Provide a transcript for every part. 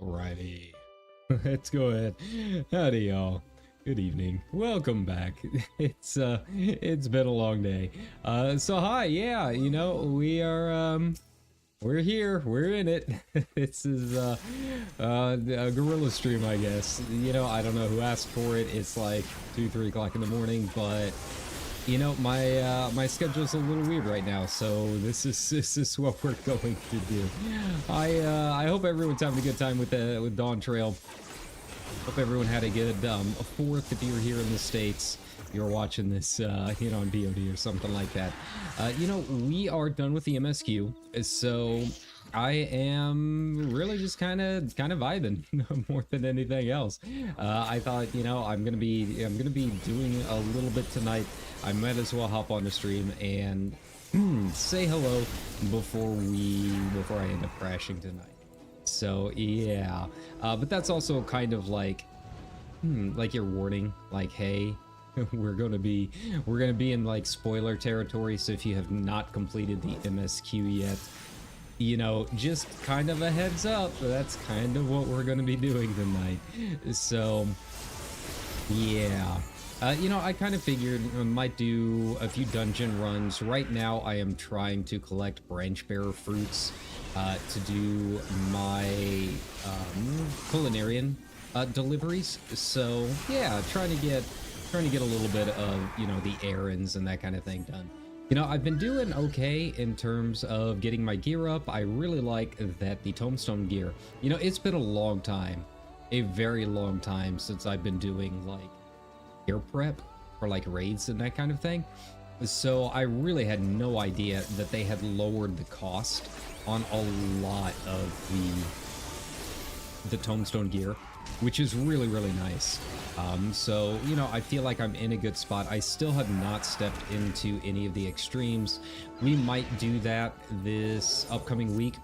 Alrighty, let's go ahead. Howdy, y'all. Good evening. Welcome back. It's been a long day. So hi, yeah, you know, we're here, we're in it. This is a guerrilla stream, I guess. You know, I don't know who asked for it. It's like 2-3 o'clock in the morning, but you know, my schedule's a little weird right now, so this is what we're going to do. I hope everyone's having a good time with Dawn Trail. Hope everyone had a good 4th if you're here in the States. You're watching this, you know, on BOD or something like that. You know, we are done with the MSQ, so I am really just kind of vibing more than anything else. I thought, you know, I'm gonna be doing a little bit tonight. I might as well hop on the stream and say hello before I end up crashing tonight. So yeah, but that's also kind of like your warning, like, hey, we're gonna be in like spoiler territory. So if you have not completed the MSQ yet, you know, just kind of a heads up, that's kind of what we're gonna be doing tonight. So yeah. You know, I kind of figured I might do a few dungeon runs. Right now, I am trying to collect branch bearer fruits to do my culinarian deliveries. So yeah, trying to get a little bit of, you know, the errands and that kind of thing done. You know, I've been doing okay in terms of getting my gear up. I really like that the tombstone gear. You know, it's been a long time, a very long time since I've been doing like gear prep for like raids and that kind of thing. So I really had no idea that they had lowered the cost on a lot of the tombstone gear, which is really, really nice. So, you know, I feel like I'm in a good spot. I still have not stepped into any of the extremes. We might do that this upcoming week.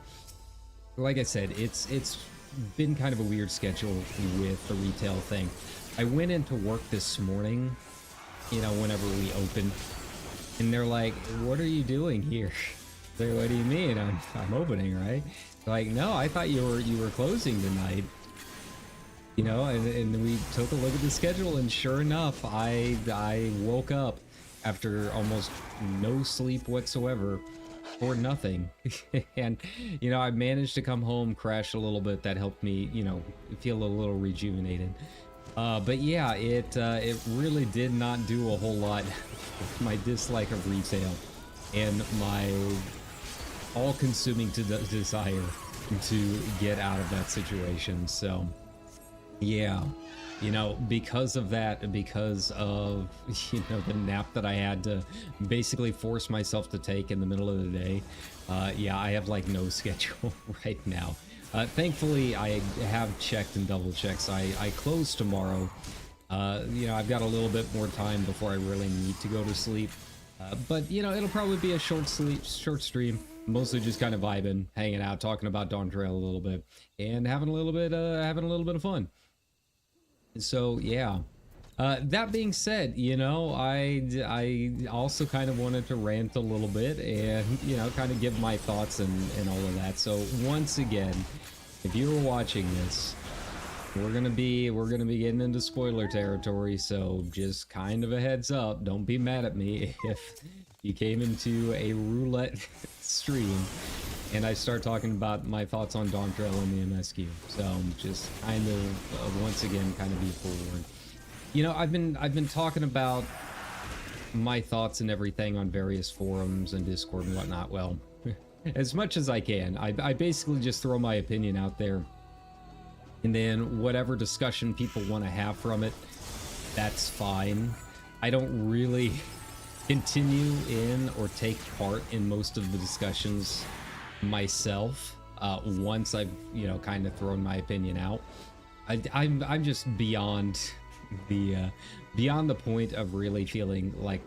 Like I said, it's been kind of a weird schedule with the retail thing. I went into work this morning, you know, whenever we opened, and they're like, what are you doing here? Like, what do you mean? I'm opening, right? Like, no, I thought you were closing tonight. You know, and we took a look at the schedule, and sure enough, I woke up after almost no sleep whatsoever for nothing. And, you know, I managed to come home, crash a little bit. That helped me, you know, feel a little rejuvenated. But yeah, it really did not do a whole lot with my dislike of retail and my all-consuming desire to get out of that situation. So yeah, you know, because of that, because of, you know, the nap that I had to basically force myself to take in the middle of the day, yeah, I have like no schedule right now. Thankfully, I have checked and double checked. So I close tomorrow. You know, I've got a little bit more time before I really need to go to sleep. But you know, it'll probably be a short stream, mostly just kind of vibing, hanging out, talking about Dawn Trail a little bit, and having a little bit of fun. So yeah, That being said, you know, I also kind of wanted to rant a little bit and, you know, kind of give my thoughts and all of that. So once again, if you were watching this, we're gonna be getting into spoiler territory. So just kind of a heads up, don't be mad at me if you came into a roulette stream and I start talking about my thoughts on Dawn Trail and the MSQ. So just kind of once again, kind of be forewarned. You know, I've been talking about my thoughts and everything on various forums and Discord and whatnot. Well, as much as I can. I basically just throw my opinion out there, and then whatever discussion people want to have from it, that's fine. I don't really continue in or take part in most of the discussions myself. Once I've, you know, kind of thrown my opinion out, I'm just beyond the point of really feeling like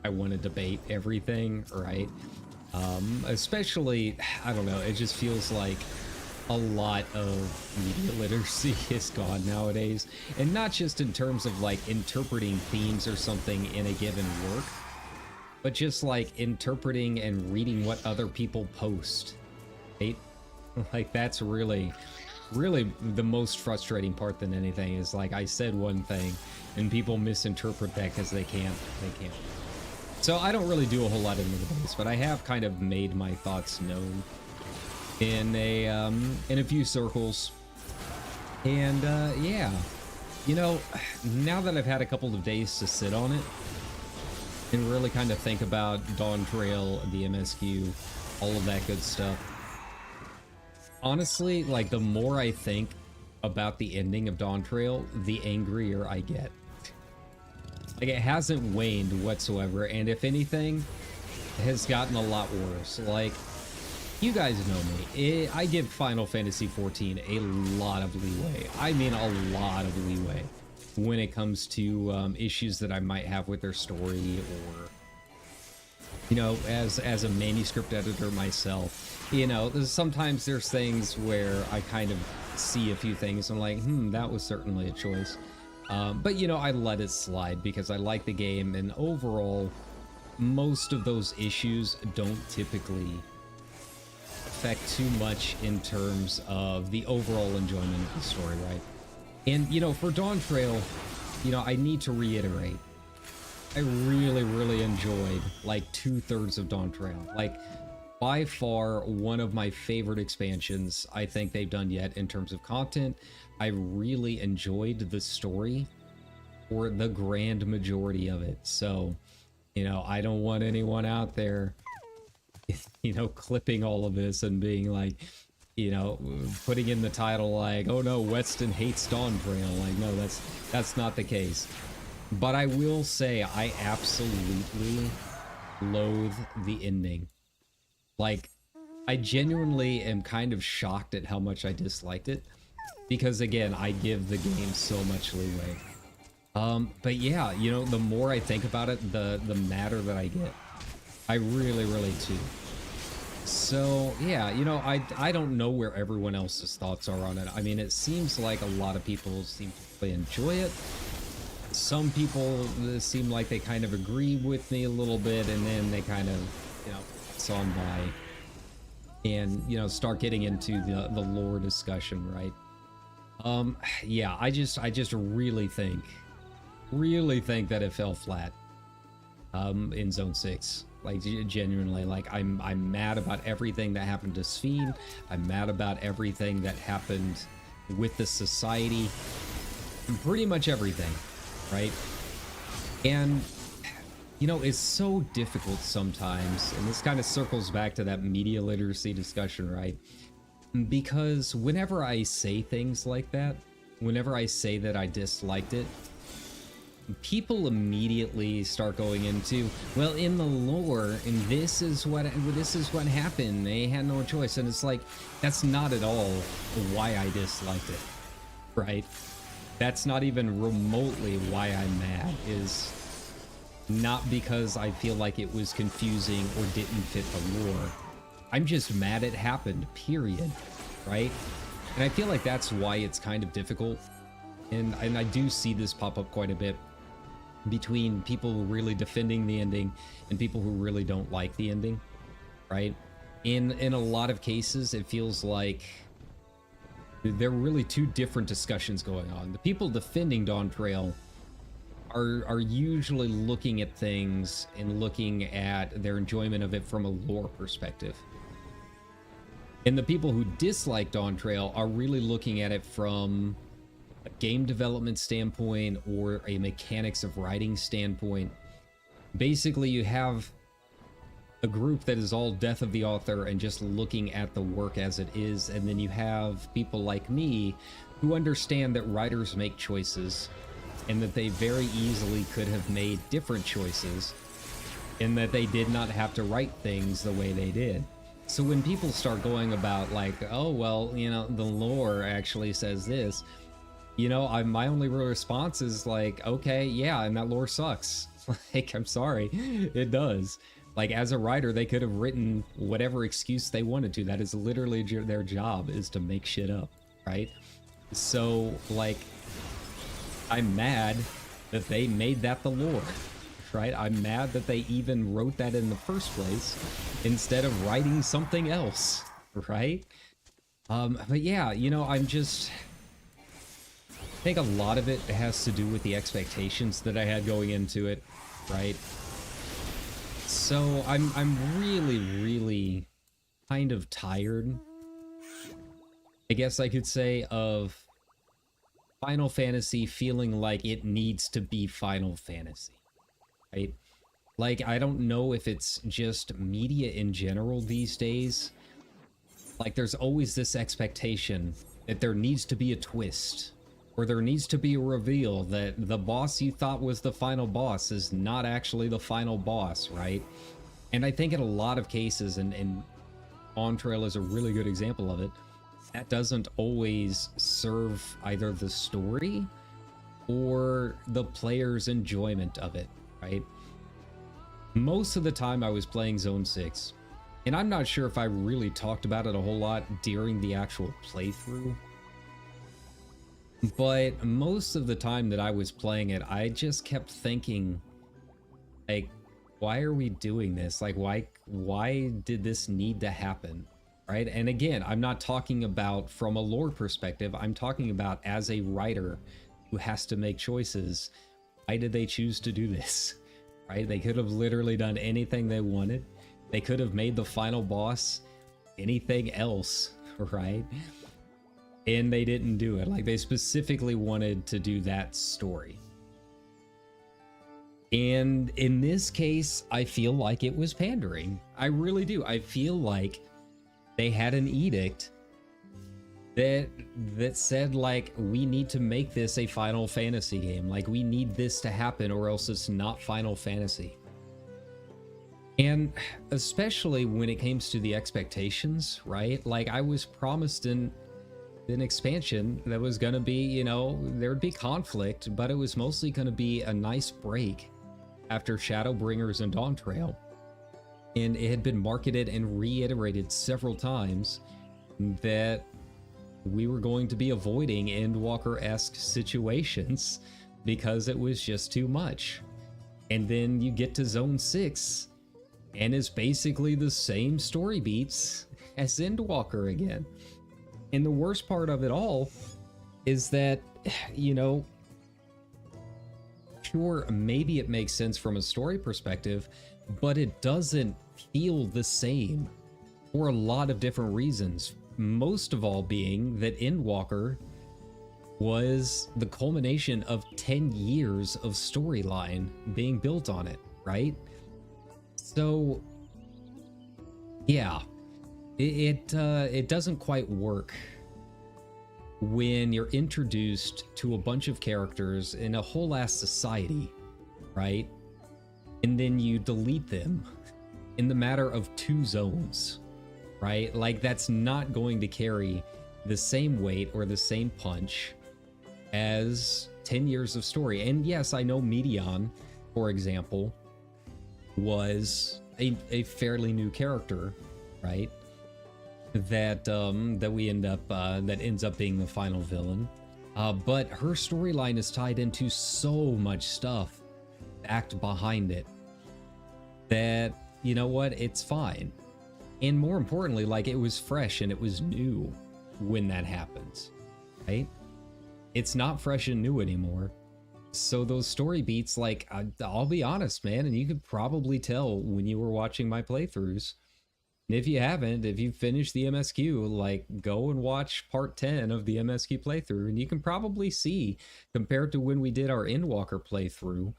I want to debate everything, right? Especially, I don't know, it just feels like a lot of media literacy is gone nowadays, and not just in terms of like interpreting themes or something in a given work, but just like interpreting and reading what other people post, right? Like that's really the most frustrating part than anything, is like I said one thing and people misinterpret that because they can't. So I don't really do a whole lot in the debates, but I have kind of made my thoughts known in a few circles. And yeah, you know, now that I've had a couple of days to sit on it and really kind of think about Dawn Trail, the MSQ, all of that good stuff, honestly, like the more I think about the ending of Dawn Trail, the angrier I get. Like it hasn't waned whatsoever, and if anything, it has gotten a lot worse. Like, you guys know me. I give Final Fantasy XIV a lot of leeway. I mean a lot of leeway when it comes to issues that I might have with their story, or, you know, as a manuscript editor myself, you know, sometimes there's things where I kind of see a few things and I'm like, that was certainly a choice. But, you know, I let it slide because I like the game, and overall, most of those issues don't typically affect too much in terms of the overall enjoyment of the story, right? And, you know, for Dawn Trail, you know, I need to reiterate, I really enjoyed like 2/3 of Dawn Trail. Like, by far one of my favorite expansions I think they've done yet in terms of content. I really enjoyed the story for the grand majority of it. So, you know, I don't want anyone out there, you know, clipping all of this and being like, you know, putting in the title like, oh no, Weston hates Dawn Trail. Like, no, that's not the case. But I will say I absolutely loathe the ending. Like, I genuinely am kind of shocked at how much I disliked it, because again, I give the game so much leeway. But yeah, you know, the more I think about it, the madder that I get. I really do. So yeah, you know, I don't know where everyone else's thoughts are on it. I mean, it seems like a lot of people seem to really enjoy it. Some people seem like they kind of agree with me a little bit, and then they kind of, you know, pass on by and, you know, start getting into the lore discussion, right? Yeah, I just really think that it fell flat in Zone 6. Like, genuinely, like, I'm mad about everything that happened to Sphene. I'm mad about everything that happened with the society. Pretty much everything, right? And, you know, it's so difficult sometimes, and this kind of circles back to that media literacy discussion, right? Because whenever I say things like that, whenever I say that I disliked it, people immediately start going into, well, in the lore, and this is what happened. They had no choice. And it's like, that's not at all why I disliked it, right? That's not even remotely why I'm mad. Is not because I feel like it was confusing or didn't fit the lore. I'm just mad it happened, period, right? And I feel like that's why it's kind of difficult. And I do see this pop up quite a bit between people really defending the ending and people who really don't like the ending, right? In a lot of cases, it feels like there are really two different discussions going on. The people defending Dawn Trail are usually looking at things and looking at their enjoyment of it from a lore perspective. And the people who dislike Dawn Trail are really looking at it from a game development standpoint or a mechanics of writing standpoint. Basically, you have a group that is all death of the author and just looking at the work as it is, and then you have people like me who understand that writers make choices and that they very easily could have made different choices and that they did not have to write things the way they did. So when people start going about like, oh, well, you know, the lore actually says this, you know, my only real response is like, okay, yeah, and that lore sucks. Like, I'm sorry, it does. Like, as a writer, they could have written whatever excuse they wanted to. That is literally their job, is to make shit up, right? So, like, I'm mad that they made that the lore, right? I'm mad that they even wrote that in the first place instead of writing something else, right? But yeah, you know, I think a lot of it has to do with the expectations that I had going into it, right? So I'm really kind of tired, I guess I could say, of Final Fantasy feeling like it needs to be Final Fantasy, right? Like, I don't know if it's just media in general these days. Like, there's always this expectation that there needs to be a twist, or there needs to be a reveal that the boss you thought was the final boss is not actually the final boss, right? And I think in a lot of cases, and On Trail is a really good example of it, that doesn't always serve either the story or the player's enjoyment of it, right? Most of the time I was playing Zone 6, and I'm not sure if I really talked about it a whole lot during the actual playthrough, but most of the time that I was playing it, I just kept thinking, like, why are we doing this? Like, why did this need to happen? Right? And again, I'm not talking about from a lore perspective. I'm talking about as a writer who has to make choices. Why did they choose to do this? Right? They could have literally done anything they wanted. They could have made the final boss anything else, right? And they didn't do it. Like, they specifically wanted to do that story. And in this case, I feel like it was pandering. I really do. I feel like they had an edict that said, like, we need to make this a Final Fantasy game. Like, we need this to happen or else it's not Final Fantasy. And especially when it comes to the expectations, right? Like, I was promised an expansion that was going to be, you know, there'd be conflict, but it was mostly going to be a nice break after Shadowbringers and Dawn Trail. And it had been marketed and reiterated several times that we were going to be avoiding Endwalker-esque situations because it was just too much. And then you get to Zone 6, and it's basically the same story beats as Endwalker again. And the worst part of it all is that, you know, sure, maybe it makes sense from a story perspective, but it doesn't feel the same for a lot of different reasons. Most of all being that Endwalker was the culmination of 10 years of storyline being built on it, right? So, yeah, it doesn't quite work when you're introduced to a bunch of characters in a whole ass society, right? And then you delete them in the matter of 2 zones, right? Like, that's not going to carry the same weight or the same punch as 10 years of story. And yes, I know Medion, for example, was a fairly new character, right? That ends up being the final villain. But her storyline is tied into so much stuff act behind it, that, you know what, it's fine. And more importantly, like, it was fresh and it was new when that happens, right? It's not fresh and new anymore. So those story beats, like, I'll be honest, man, and you could probably tell when you were watching my playthroughs. And if you haven't, if you finished the MSQ, like, go and watch part 10 of the MSQ playthrough, and you can probably see, compared to when we did our Endwalker playthrough,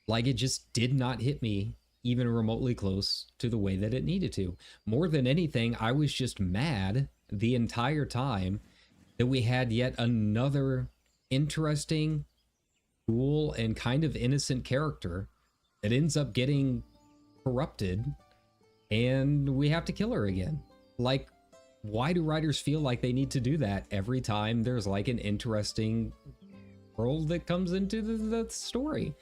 like, it just did not hit me even remotely close to the way that it needed to. More than anything, I was just mad the entire time that we had yet another interesting, cool, and kind of innocent character that ends up getting corrupted, and we have to kill her again. Like, why do writers feel like they need to do that every time there's like an interesting world that comes into the story?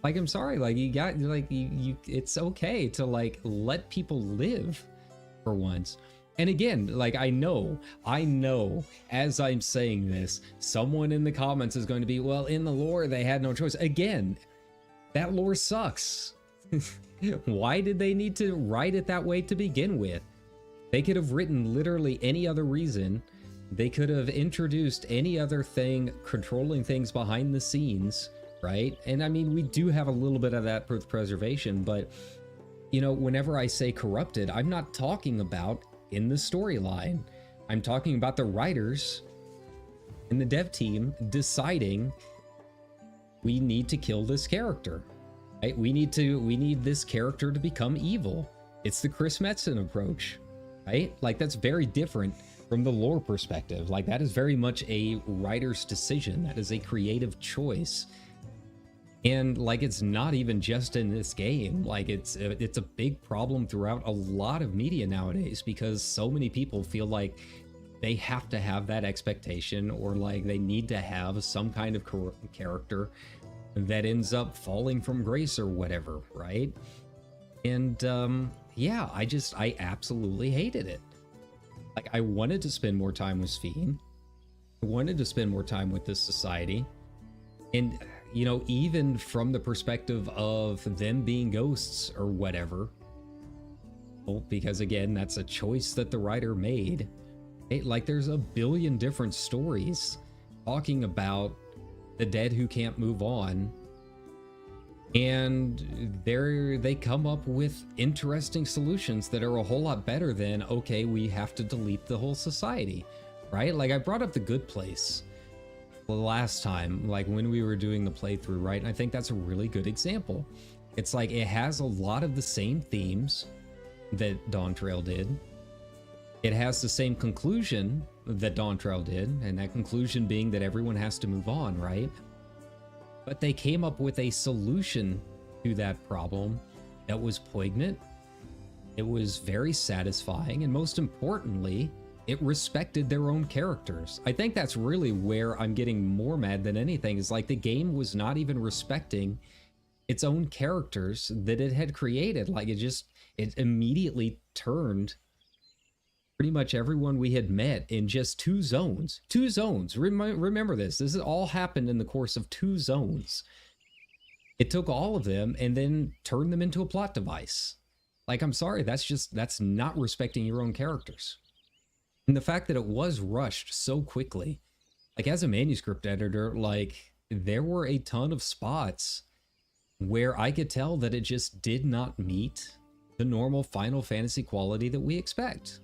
Like, I'm sorry, like, you got, like, you it's okay to, like, let people live for once. And again, like, I know, as I'm saying this, someone in the comments is going to be, well, in the lore, they had no choice. Again, that lore sucks. Why did they need to write it that way to begin with? They could have written literally any other reason. They could have introduced any other thing, controlling things behind the scenes, right? And I mean, we do have a little bit of that with preservation, but, you know, whenever I say corrupted, I'm not talking about in the storyline. I'm talking about the writers and the dev team deciding we need to kill this character, right? We need this character to become evil. It's the Chris Metzen approach, right? Like, that's very different from the lore perspective. Like, that is very much a writer's decision. That is a creative choice. And, like, it's not even just in this game. Like, it's a big problem throughout a lot of media nowadays, because so many people feel like they have to have that expectation, or like they need to have some kind of character that ends up falling from grace or whatever, right? And yeah, I absolutely hated it. Like, I wanted to spend more time with Sphene. I wanted to spend more time with this society. And, you know, even from the perspective of them being ghosts or whatever, well, because again, that's a choice that the writer made. Like, there's a billion different stories talking about the dead who can't move on, and they come up with interesting solutions that are a whole lot better than, okay, we have to delete the whole society, right? Like, I brought up The Good Place the last time, like when we were doing the playthrough, right? And I think that's a really good example. It's like, it has a lot of the same themes that Dawn Trail did. It has the same conclusion that Dawn Trail did, and that conclusion being that everyone has to move on, right? But they came up with a solution to that problem that was poignant, it was very satisfying, and most importantly, it respected their own characters. I think that's really where I'm getting more mad than anything, is like the game was not even respecting its own characters that it had created. Like, it immediately turned pretty much everyone we had met in just 2 zones. 2 zones. Remember this. This has all happened in the course of 2 zones. It took all of them and then turned them into a plot device. Like, I'm sorry, that's not respecting your own characters. And the fact that it was rushed so quickly, like, as a manuscript editor, like, there were a ton of spots where I could tell that it just did not meet the normal Final Fantasy quality that we expect.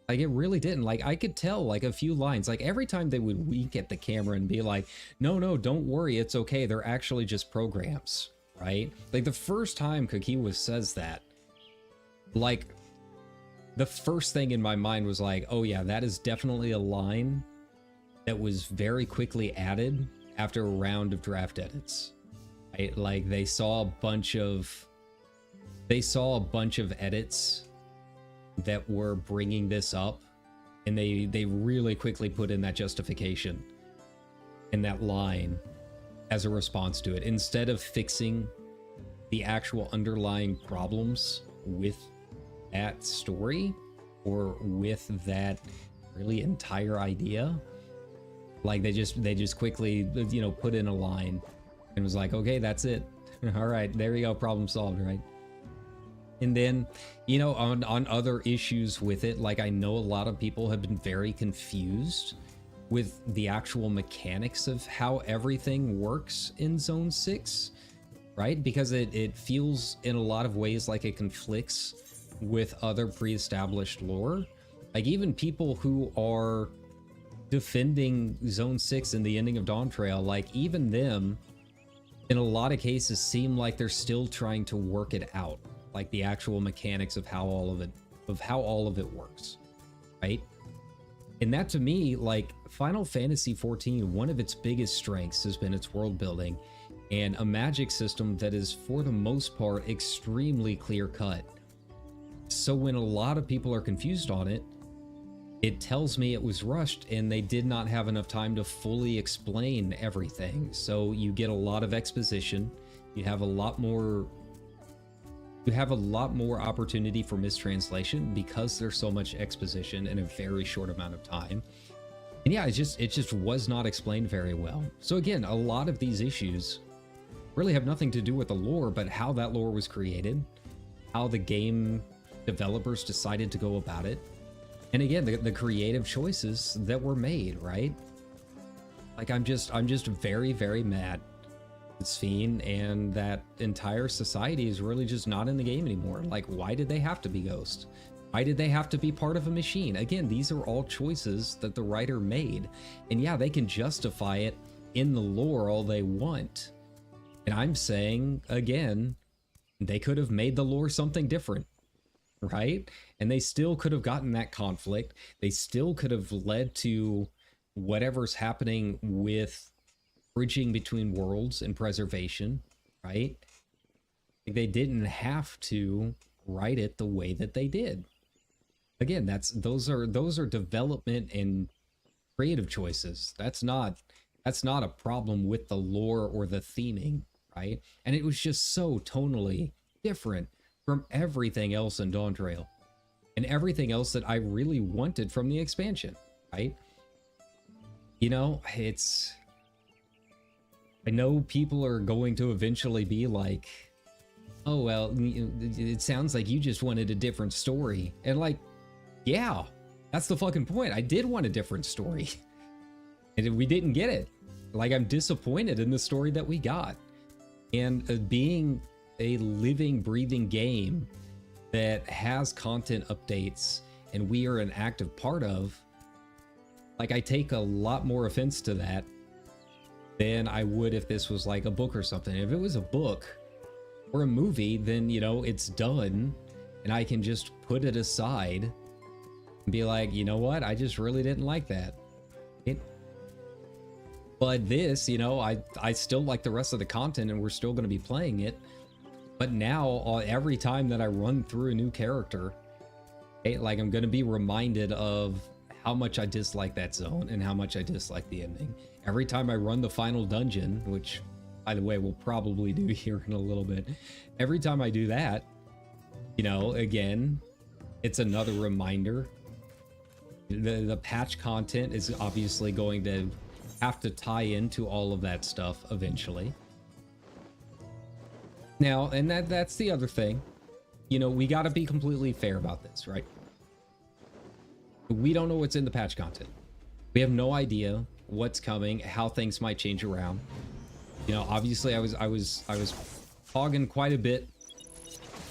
Like, it really didn't. Like, I could tell, like, a few lines, like, every time they would wink at the camera and be like, no, don't worry, it's okay, they're actually just programs, right? Like, the first time Kakiwa says that, like, the first thing in my mind was like, oh yeah, that is definitely a line that was very quickly added after a round of draft edits, right? Like, they saw a bunch of edits that were bringing this up, and they really quickly put in that justification and that line as a response to it, instead of fixing the actual underlying problems with that story or with that really entire idea. Like, they just quickly, you know, put in a line and was like, okay, that's it. All right, there you go, problem solved, right? And then, you know, on other issues with it, like I know a lot of people have been very confused with the actual mechanics of how everything works in Zone 6, right? Because it feels in a lot of ways like it conflicts with other pre-established lore. Like even people who are defending Zone 6 and the ending of Dawn Trail, like even them, in a lot of cases, seem like they're still trying to work it out, like the actual mechanics of how all of it works, right? And that to me, like Final Fantasy XIV, one of its biggest strengths has been its world building and a magic system that is, for the most part, extremely clear cut. So when a lot of people are confused on it, it tells me it was rushed and they did not have enough time to fully explain everything. So you get a lot of exposition. You have a lot more opportunity for mistranslation because there's so much exposition in a very short amount of time. And yeah, it just was not explained very well. So again, a lot of these issues really have nothing to do with the lore, but how that lore was created, how the game developers decided to go about it. And again, the creative choices that were made, right? Like I'm just very, very mad at Sphene and that entire society is really just not in the game anymore. Like, why did they have to be Ghost? Why did they have to be part of a machine? Again, these are all choices that the writer made. And yeah, they can justify it in the lore all they want. And I'm saying, again, they could have made the lore something different, right? And they still could have gotten that conflict. They still could have led to whatever's happening with bridging between worlds and preservation, right? They didn't have to write it the way that they did. Again, those are development and creative choices. That's not a problem with the lore or the theming, right? And it was just so tonally different from everything else in Dawn Trail and everything else that I really wanted from the expansion, right? You know, I know people are going to eventually be like, oh, well, it sounds like you just wanted a different story. And like, yeah, that's the fucking point. I did want a different story. And we didn't get it. Like, I'm disappointed in the story that we got. And being a living, breathing game that has content updates and we are an active part of, like, I take a lot more offense to that than I would if this was like a book or something. If it was a book or a movie, then, you know, it's done and I can just put it aside and be like, you know what, I just really didn't like that. But this, you know, I still like the rest of the content and we're still going to be playing it. But now, every time that I run through a new character, like I'm going to be reminded of how much I dislike that zone and how much I dislike the ending. Every time I run the final dungeon, which, by the way, we'll probably do here in a little bit. Every time I do that, you know, again, it's another reminder. The patch content is obviously going to have to tie into all of that stuff eventually. Now, and that's the other thing. You know, we got to be completely fair about this, right? We don't know what's in the patch content. We have no idea what's coming, how things might change around. You know, obviously I was hogging quite a bit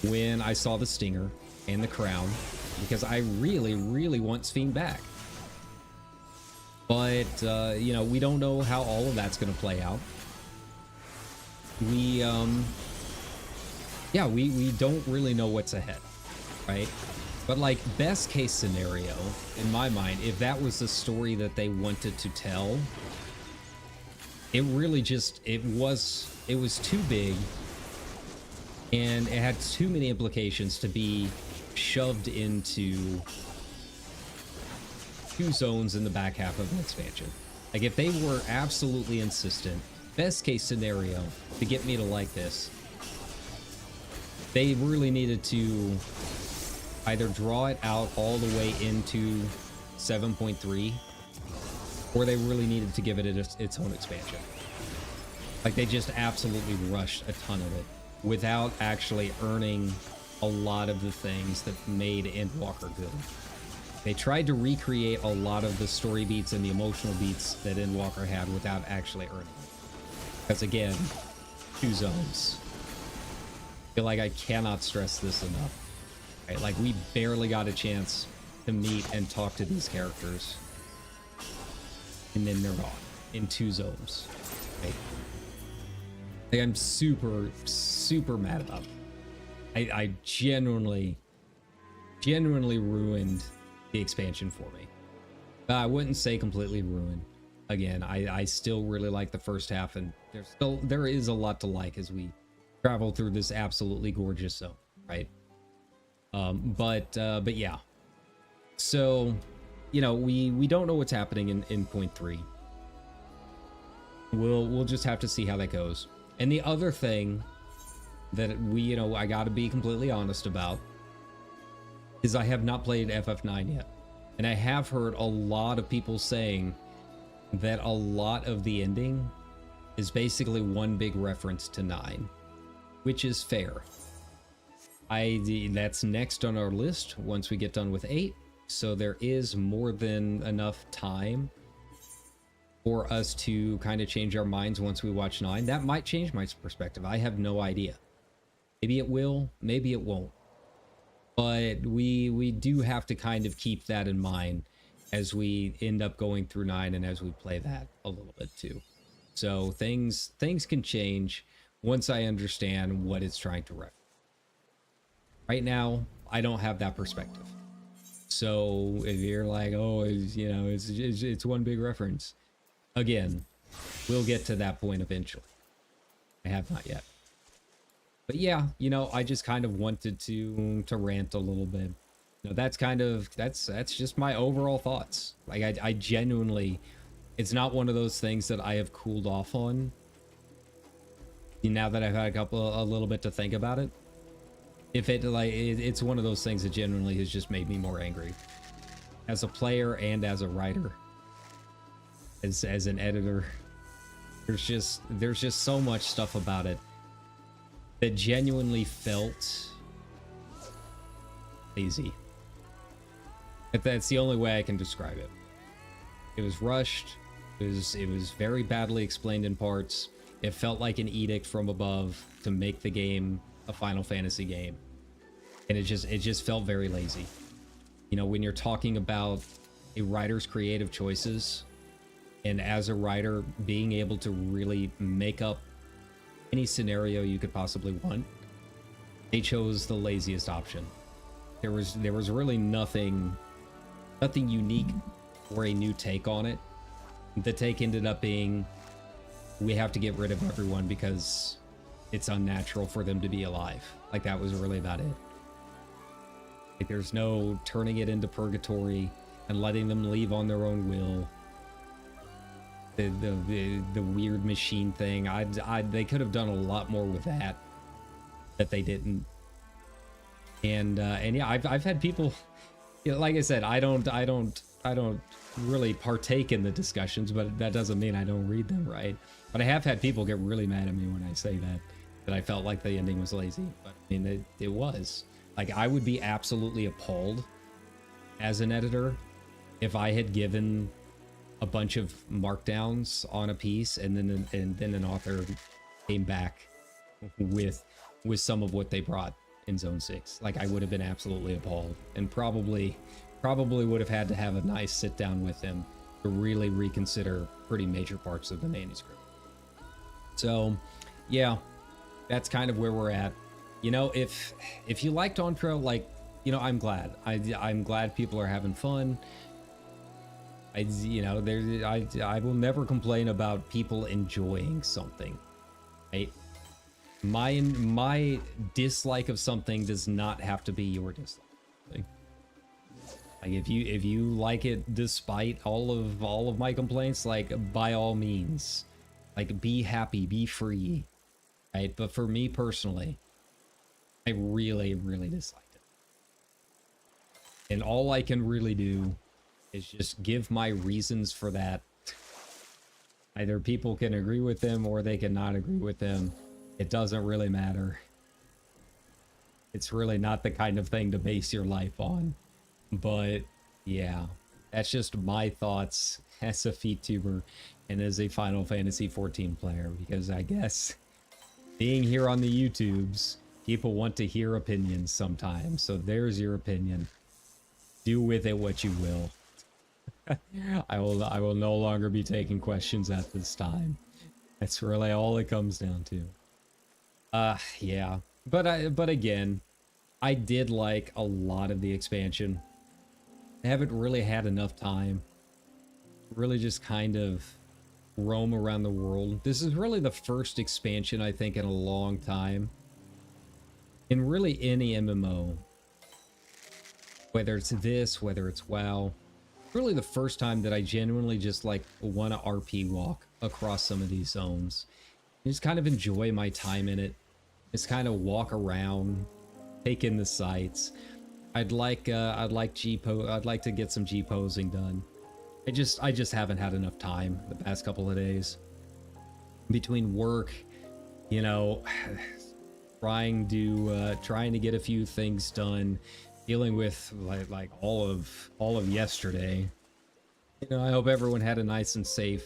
when I saw the stinger and the crown because I really, really want Sphene back. But, you know, we don't know how all of that's going to play out. We don't really know what's ahead, right? But, like, best case scenario, in my mind, if that was the story that they wanted to tell, it really just, it was too big, and it had too many implications to be shoved into 2 zones in the back half of an expansion. Like, if they were absolutely insistent, best case scenario, to get me to like this, they really needed to either draw it out all the way into 7.3, or they really needed to give it its own expansion. Like, they just absolutely rushed a ton of it without actually earning a lot of the things that made Endwalker good. They tried to recreate a lot of the story beats and the emotional beats that Endwalker had without actually earning it. Because again, 2 zones. I feel like I cannot stress this enough. Right? Like, we barely got a chance to meet and talk to these characters. And then they're gone in 2 zones. Right? Like, I'm super, super mad about it. I genuinely ruined the expansion for me. I wouldn't say completely ruined. Again, I still really like the first half, and there is a lot to like as we travel through this absolutely gorgeous zone, right? But yeah. So, you know, we don't know what's happening in point 3. We'll just have to see how that goes. And the other thing that I gotta be completely honest about is I have not played FF9 yet. And I have heard a lot of people saying that a lot of the ending is basically one big reference to 9, which is fair. That's next on our list once we get done with 8, so there is more than enough time for us to kind of change our minds once we watch 9. That might change my perspective. I have no idea. Maybe it will, maybe it won't. But we do have to kind of keep that in mind as we end up going through 9 and as we play that a little bit too. So things can change once I understand what it's trying to reference. Right now, I don't have that perspective. So if you're like, oh, it's one big reference. Again, we'll get to that point eventually. I have not yet. But yeah, I just kind of wanted to rant a little bit. That's just my overall thoughts. Like, I genuinely, it's not one of those things that I have cooled off on now that I've had a little bit to think about it. It's one of those things that genuinely has just made me more angry as a player and as a writer, as an editor. There's just so much stuff about it that genuinely felt lazy. That's the only way I can describe it. It was rushed. It was very badly explained in parts. It felt like an edict from above to make the game a Final Fantasy game. And it just felt very lazy. When you're talking about a writer's creative choices, and as a writer being able to really make up any scenario you could possibly want, they chose the laziest option. There was really nothing unique or a new take on it. The take ended up being, we have to get rid of everyone because it's unnatural for them to be alive. Like, that was really about it. Like, there's no turning it into purgatory and letting them leave on their own will. The weird machine thing. They could have done a lot more with that they didn't. And yeah, I've had people, like I said, I don't really partake in the discussions, but that doesn't mean I don't read them, right? But I have had people get really mad at me when I say that I felt like the ending was lazy. But I mean, it was. Like, I would be absolutely appalled as an editor if I had given a bunch of markdowns on a piece and then an author came back with some of what they brought in Zone 6. Like, I would have been absolutely appalled, and probably would have had to have a nice sit down with them to really reconsider pretty major parts of the manuscript. So yeah, that's kind of where we're at. If you liked Ontro, like, I'm glad. I'm glad people are having fun. I will never complain about people enjoying something, right? My dislike of something does not have to be your dislike. Like, if you like it despite all of my complaints, like, by all means, like, be happy, be free, right? But for me personally, I really, really disliked it. And all I can really do is just give my reasons for that Either people can agree with them or they cannot agree with them. It doesn't really matter. It's really not the kind of thing to base your life on. But yeah, that's just my thoughts as a FeetTuber and as a Final Fantasy XIV player, because I guess being here on the YouTubes, people want to hear opinions sometimes. So there's your opinion. Do with it what you will. I will no longer be taking questions at this time. That's really all it comes down to. Yeah. But again, I did like a lot of the expansion. I haven't really had enough time. Really just kind of roam around the world. This is really the first expansion, I think, in a long time. In really any MMO. Whether it's this, whether it's WoW. Really the first time that I genuinely just like want to RP walk across some of these zones. Just kind of enjoy my time in it. Just kind of walk around, take in the sights. I'd like to get some G posing done. I just haven't had enough time the past couple of days. Between work, you know, trying to get a few things done, dealing with like all of yesterday. You know, I hope everyone had a nice and safe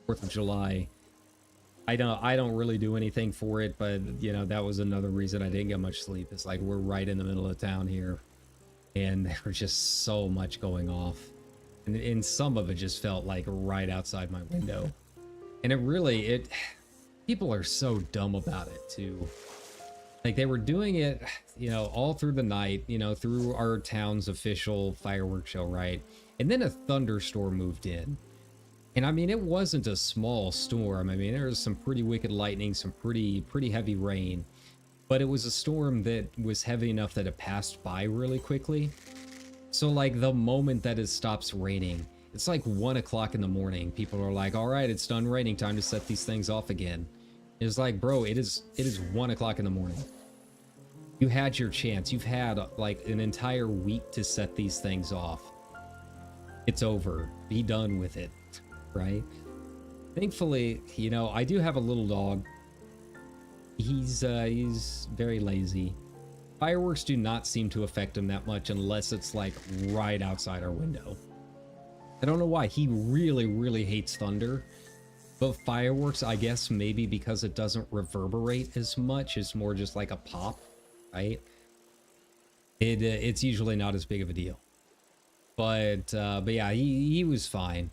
4th of July. I don't really do anything for it, but you know, that was another reason I didn't get much sleep. It's like we're right in the middle of town here, and there was just so much going off, and some of it just felt like right outside my window. And people are so dumb about it too. Like they were doing it, you know, all through the night, you know, through our town's official fireworks show, right? And then a thunderstorm moved in. And I mean, it wasn't a small storm. I mean, there was some pretty wicked lightning, some pretty heavy rain. But it was a storm that was heavy enough that it passed by really quickly. So like the moment that it stops raining, it's like 1 o'clock in the morning. People are like, all right, it's done raining, time to set these things off again. It's like, bro, it is 1 o'clock in the morning. You had your chance. You've had like an entire week to set these things off. It's over. Be done with it, right? Thankfully, you know, I do have a little dog. He's very lazy. Fireworks do not seem to affect him that much unless it's like right outside our window. I don't know why. He really hates thunder. But fireworks, I guess maybe because it doesn't reverberate as much, it's more just like a pop, right? It's usually not as big of a deal. But yeah, he was fine.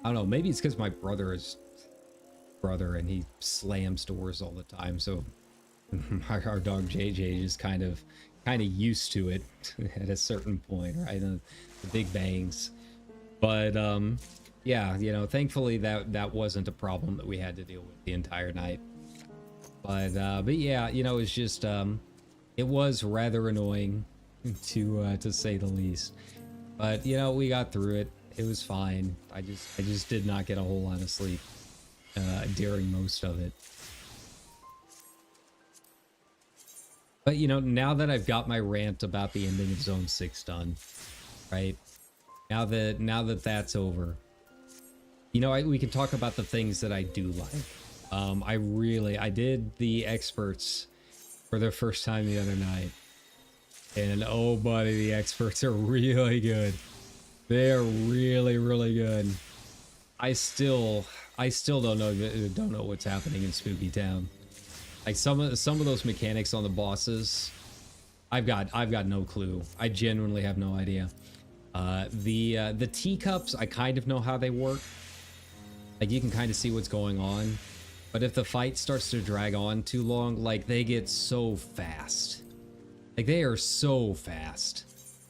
I don't know, maybe it's because my brother and he slams doors all the time, so our dog JJ is kind of used to it at a certain point, right? The big bangs. But yeah, you know, thankfully that wasn't a problem that we had to deal with the entire night. But yeah, you know, it's just it was rather annoying to say the least. But you know, we got through it. It was fine. I just did not get a whole lot of sleep during most of it. But you know, now that I've got my rant about the ending of Zone 6 done, right? Now that that's over, you know, we can talk about the things that I do like. I did the experts for the first time the other night, and oh buddy, the experts are really good. They're really good. I still don't know what's happening in Spooky Town. Like some of those mechanics on the bosses, I've got no clue. I genuinely have no idea. The teacups, I kind of know how they work. Like you can kind of see what's going on, but if the fight starts to drag on too long, like they get so fast. Like they are so fast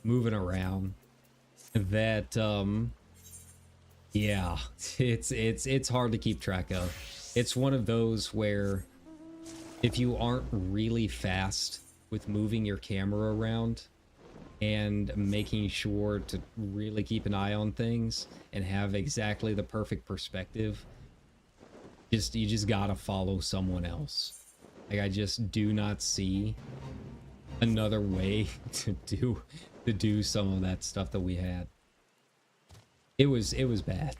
moving around that yeah, it's hard to keep track of. It's one of those where if you aren't really fast with moving your camera around and making sure to really keep an eye on things and have exactly the perfect perspective, you just gotta follow someone else. Like I just do not see another way to do some of that stuff that we had. It was bad.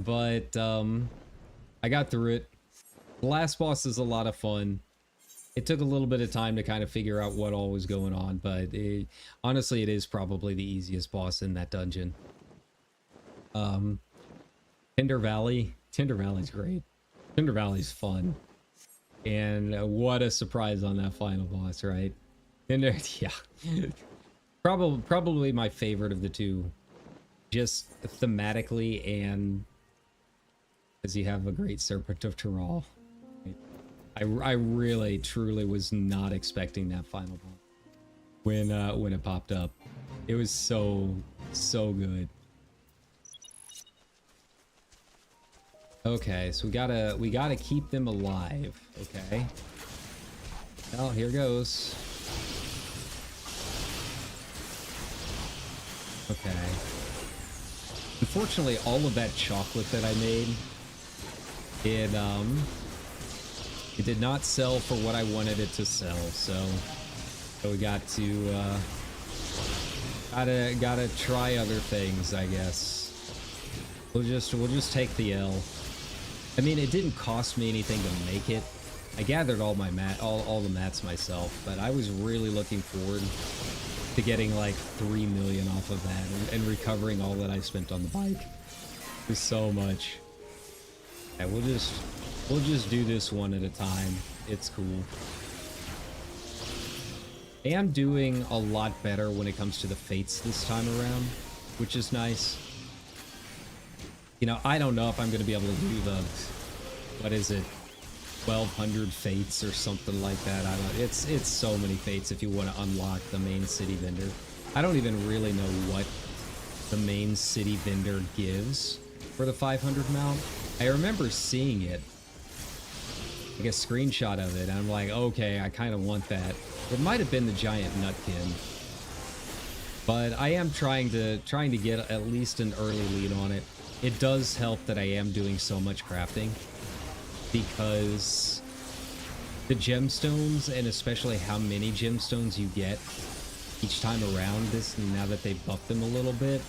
But I got through it. The last boss is a lot of fun. It took a little bit of time to kind of figure out what all was going on, but honestly, it is probably the easiest boss in that dungeon. Tinder Valley. Tinder Valley's great. Tinder Valley's fun. And what a surprise on that final boss, right? Tinder, yeah. Probably my favorite of the two. Just thematically and because you have a great Serpent of Tyrol. I really, truly was not expecting that final boss when it popped up. It was so good. Okay, so we gotta keep them alive. Okay. Well, here goes. Okay. Unfortunately, all of that chocolate that I made, it did not sell for what I wanted it to sell, so we got to gotta try other things, I guess. We'll just take the L. I mean, it didn't cost me anything to make it. I gathered all my all the mats myself, but I was really looking forward to getting like 3 million off of that and recovering all that I spent on the bike. There's so much. Yeah, we'll just do this one at a time. It's cool. I am doing a lot better when it comes to the fates this time around, which is nice. You know, I don't know if I'm going to be able to do the, what is it, 1200 fates or something like that. I don't. It's so many fates if you want to unlock the main city vendor. I don't even really know what the main city vendor gives for the 500 mount. I remember seeing it, like a screenshot of it, and I'm like, okay, I kind of want that. It might have been the giant nutkin, but I am trying to get at least an early lead on it. It does help that I am doing so much crafting, because the gemstones, and especially how many gemstones you get each time around this, now that they've buffed them a little bit,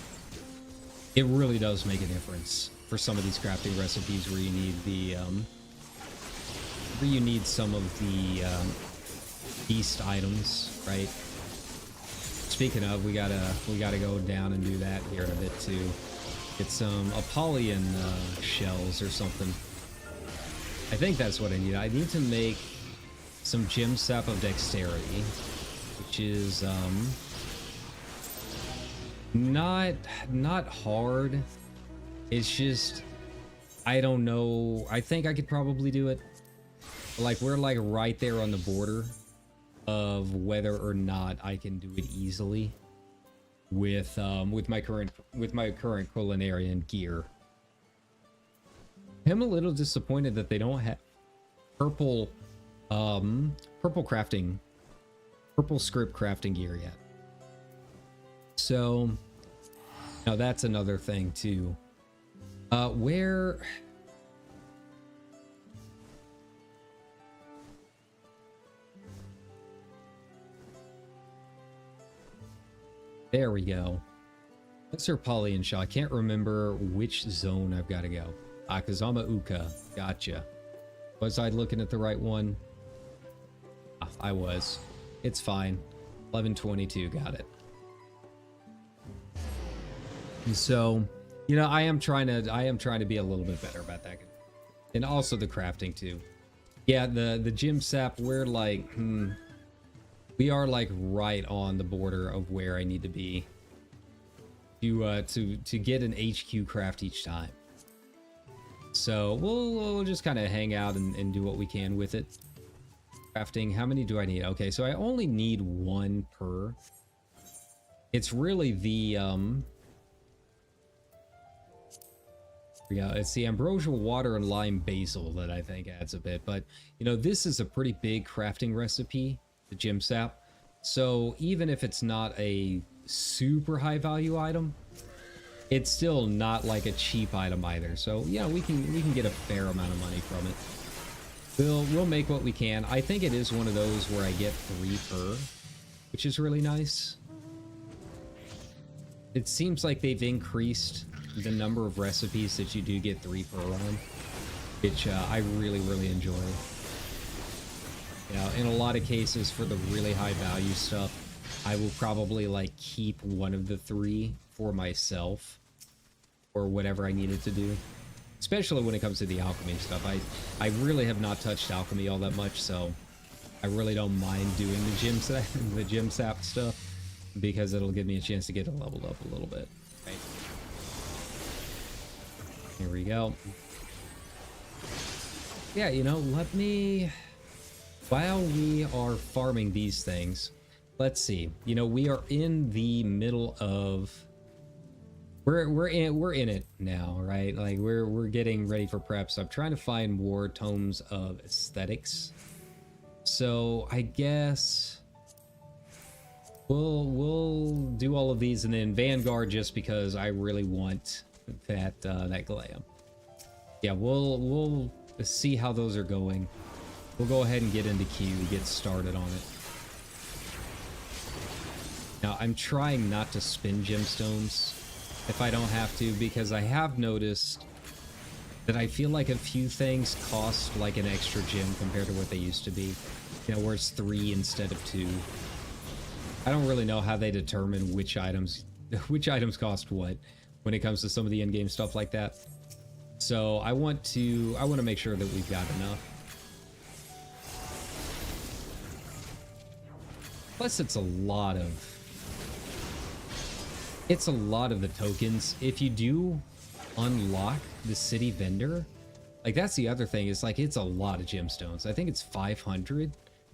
it really does make a difference for some of these crafting recipes where you need the some of the beast items, right? Speaking of, we gotta go down and do that here in a bit too. Get some Apollyon shells or something. I think that's what I need. I need to make some gem sap of dexterity, which is not hard. It's just, I don't know. I think I could probably do it. Like, we're like right there on the border of whether or not I can do it easily with my current culinarian gear. I'm a little disappointed that they don't have purple script crafting gear yet. So now that's another thing too. Where there we go. Lesser Apollyon shell. I can't remember which zone I've got to go. Akazama Uka. Gotcha. Was I looking at the right one? I was. It's fine. 1122. Got it. And so, you know, I am trying to be a little bit better about that. And also the crafting too. Yeah, the gem sap, we're like, we are like right on the border of where I need to be to get an HQ craft each time. So we'll just kind of hang out and do what we can with it. Crafting, how many do I need? Okay, so I only need one per. It's really the yeah, it's the ambrosial water and lime basil that I think adds a bit, but you know, this is a pretty big crafting recipe, the gem sap. So even if it's not a super high value item, it's still not like a cheap item either. So yeah, we can get a fair amount of money from it. We'll make what we can. I think it is one of those where I get 3 per, which is really nice. It seems like they've increased the number of recipes that you do get 3 per run, which I really, really enjoy. You know, in a lot of cases for the really high value stuff, I will probably like keep one of the 3 for myself or whatever I needed to do. Especially when it comes to the alchemy stuff. I really have not touched alchemy all that much, so I really don't mind doing the gem sap stuff because it'll give me a chance to get it leveled up a little bit. Right. Here we go. Yeah, you know, let me, while we are farming these things, let's see. You know, we are in the middle of, we're in it now, right? Like we're getting ready for prep. So I'm trying to find more tomes of aesthetics. So I guess we'll do all of these, and then Vanguard just because I really want that that glam. Yeah, we'll see how those are going. We'll go ahead and get into queue, get started on it. Now I'm trying not to spin gemstones if I don't have to, because I have noticed that I feel like a few things cost like an extra gem compared to what they used to be. You know, where it's 3 instead of 2. I don't really know how they determine which items cost what when it comes to some of the in-game stuff like that. So I want to make sure that we've got enough. Plus it's a lot of the tokens. If you do unlock the city vendor, like that's the other thing, is like it's a lot of gemstones. I think it's 500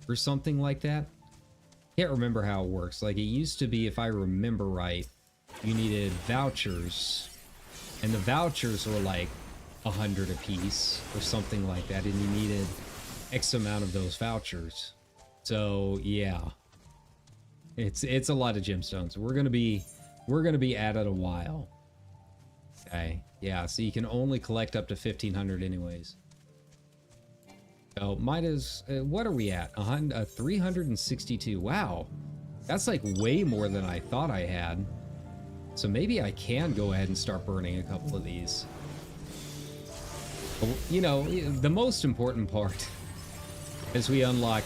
or something like that. Can't remember how it works. Like it used to be, if I remember right, you needed vouchers, and the vouchers were like 100 a piece or something like that, and you needed X amount of those vouchers. So yeah, it's a lot of gemstones. We're gonna be at it a while. Okay, yeah, so you can only collect up to 1,500 anyways. So might as, what are we at? 362. Wow, that's like way more than I thought I had. So maybe I can go ahead and start burning a couple of these. But, you know, the most important part as we unlock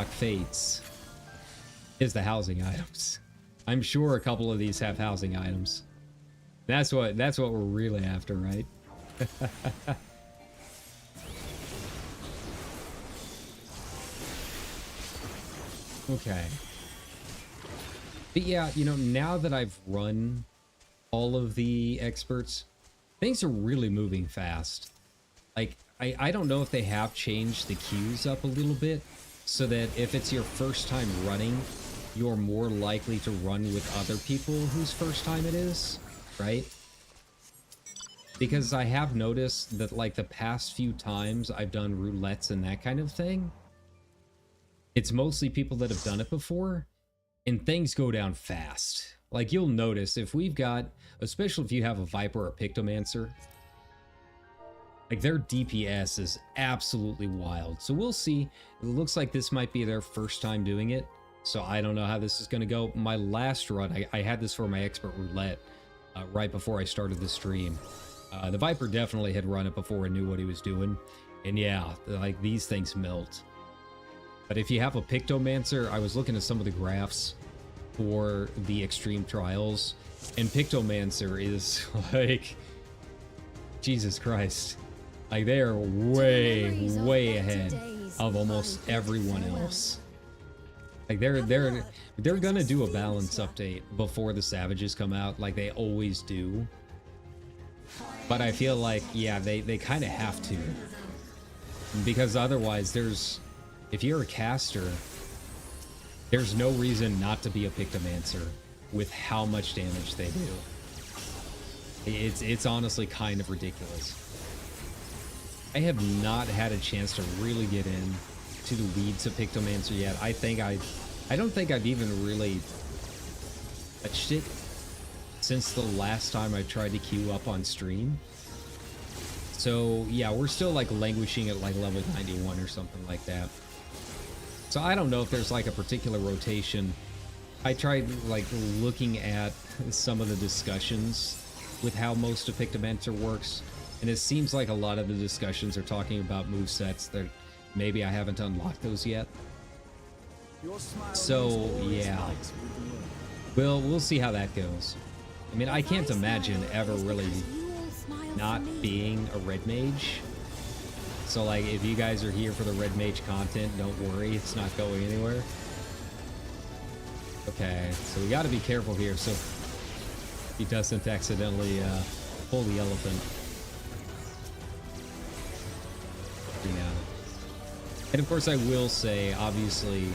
fates is the housing items. I'm sure a couple of these have housing items. That's what we're really after, right? Okay. But yeah, you know, now that I've run all of the experts, things are really moving fast. Like, I don't know if they have changed the queues up a little bit so that if it's your first time running, you're more likely to run with other people whose first time it is, right? Because I have noticed that like the past few times I've done roulettes and that kind of thing, it's mostly people that have done it before, and things go down fast. Like you'll notice if we've got, especially if you have a Viper or a Pictomancer, like their DPS is absolutely wild. So we'll see. It looks like this might be their first time doing it. So I don't know how this is going to go. My last run, I had this for my expert roulette right before I started the stream. The Viper definitely had run it before and knew what he was doing. And yeah, like these things melt. But if you have a Pictomancer, I was looking at some of the graphs for the extreme trials, and Pictomancer is like, Jesus Christ. Like they are way ahead of almost everyone else. Like they're gonna do a balance update before the Savages come out, like they always do. But I feel like, yeah, they kind of have to, because otherwise if you're a caster, there's no reason not to be a Pictomancer with how much damage they do. It's honestly kind of ridiculous. I have not had a chance to really get in to the weeds of Pictomancer yet. I don't think I've even really touched it since the last time I tried to queue up on stream. So yeah, we're still like languishing at like level 91 or something like that. So I don't know if there's like a particular rotation. I tried like looking at some of the discussions with how most of Pictomancer works, and it seems like a lot of the discussions are talking about movesets that maybe I haven't unlocked those yet. So yeah, we'll see how that goes. I mean, I can't imagine ever really not being a red mage. So like, if you guys are here for the red mage content, don't worry, it's not going anywhere. Okay, so we got to be careful here so he doesn't accidentally pull the elephant. Yeah. And of course I will say, obviously,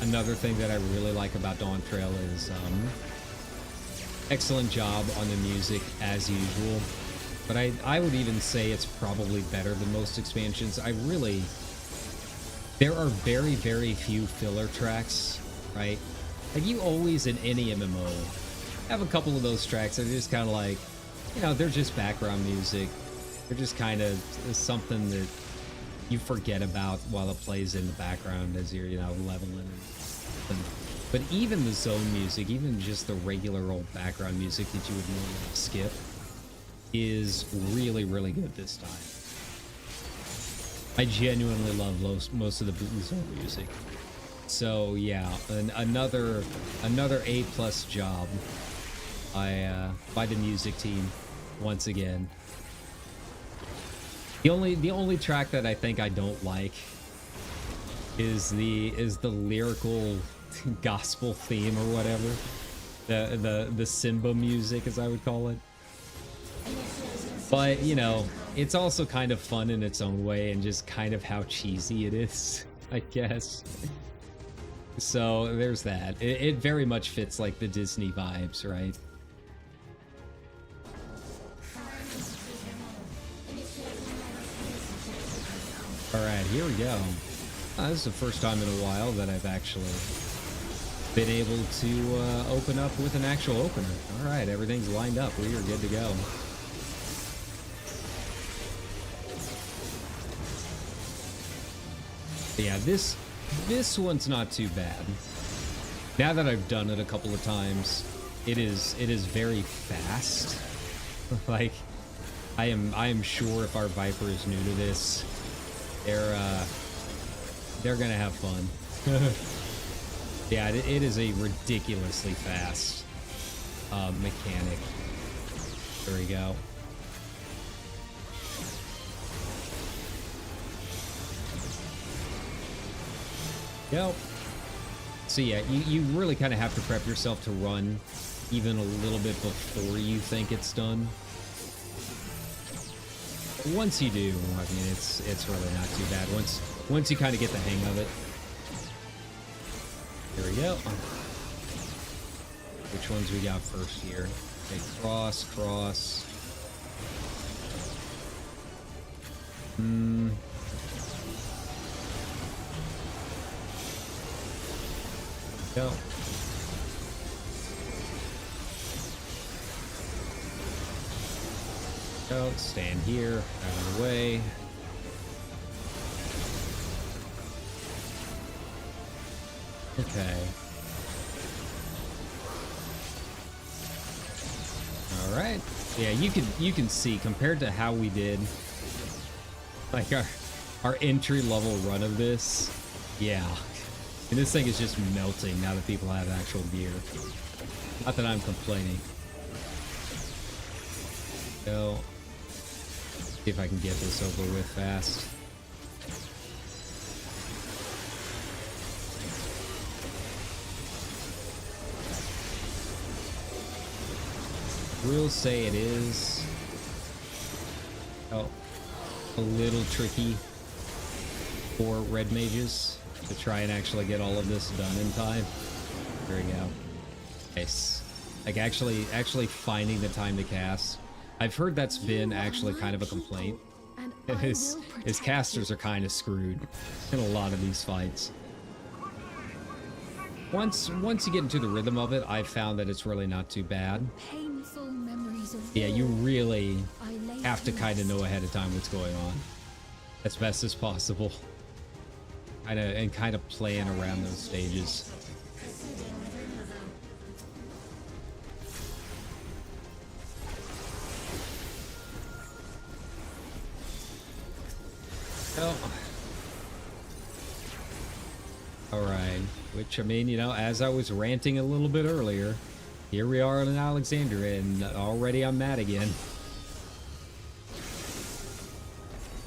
another thing that I really like about Dawn Trail is excellent job on the music as usual. But I would even say it's probably better than most expansions. There are very, very few filler tracks, right? Like, you always, in any MMO, have a couple of those tracks that are just kind of like, you know, they're just background music. They're just kind of something that you forget about while it plays in the background as you're, you know, leveling. But even the zone music, even just the regular old background music that you would normally skip, is really, really good this time. I genuinely love most of the zone music. So yeah, another A+ job by the music team once again. The only track that I think I don't like is the lyrical gospel theme or whatever, the Simba music, as I would call it. But you know, it's also kind of fun in its own way and just kind of how cheesy it is, I guess. So there's that. It very much fits like the Disney vibes, right? Alright, here we go. This is the first time in a while that I've actually been able to open up with an actual opener. Alright, everything's lined up. We are good to go. But yeah, this one's not too bad. Now that I've done it a couple of times, it is very fast. Like, I am sure if our Viper is new to this, they're gonna have fun. Yeah, it is a ridiculously fast mechanic. There we go. Yep. So yeah, you really kind of have to prep yourself to run even a little bit before you think it's done. Once you do, I mean, it's really not too bad. Once you kind of get the hang of it. Here we go. Which ones we got first here? Okay, cross. Go. Go, stand here, out of the way. Okay. All right. Yeah, you can see compared to how we did like our entry level run of this. Yeah. And this thing is just melting now that people have actual gear. Not that I'm complaining. Go. See if I can get this over with fast. We'll say it is a little tricky for red mages to try and actually get all of this done in time. There we go. Nice. Like actually finding the time to cast. I've heard that's been actually kind of a complaint. His casters are kind of screwed in a lot of these fights. Once you get into the rhythm of it, I've found that it's really not too bad. Yeah, you really have to kind of know ahead of time what's going on as best as possible. Kind of playing around those stages. Oh. Alright. Which, I mean, you know, as I was ranting a little bit earlier, here we are in Alexandria, and already I'm mad again.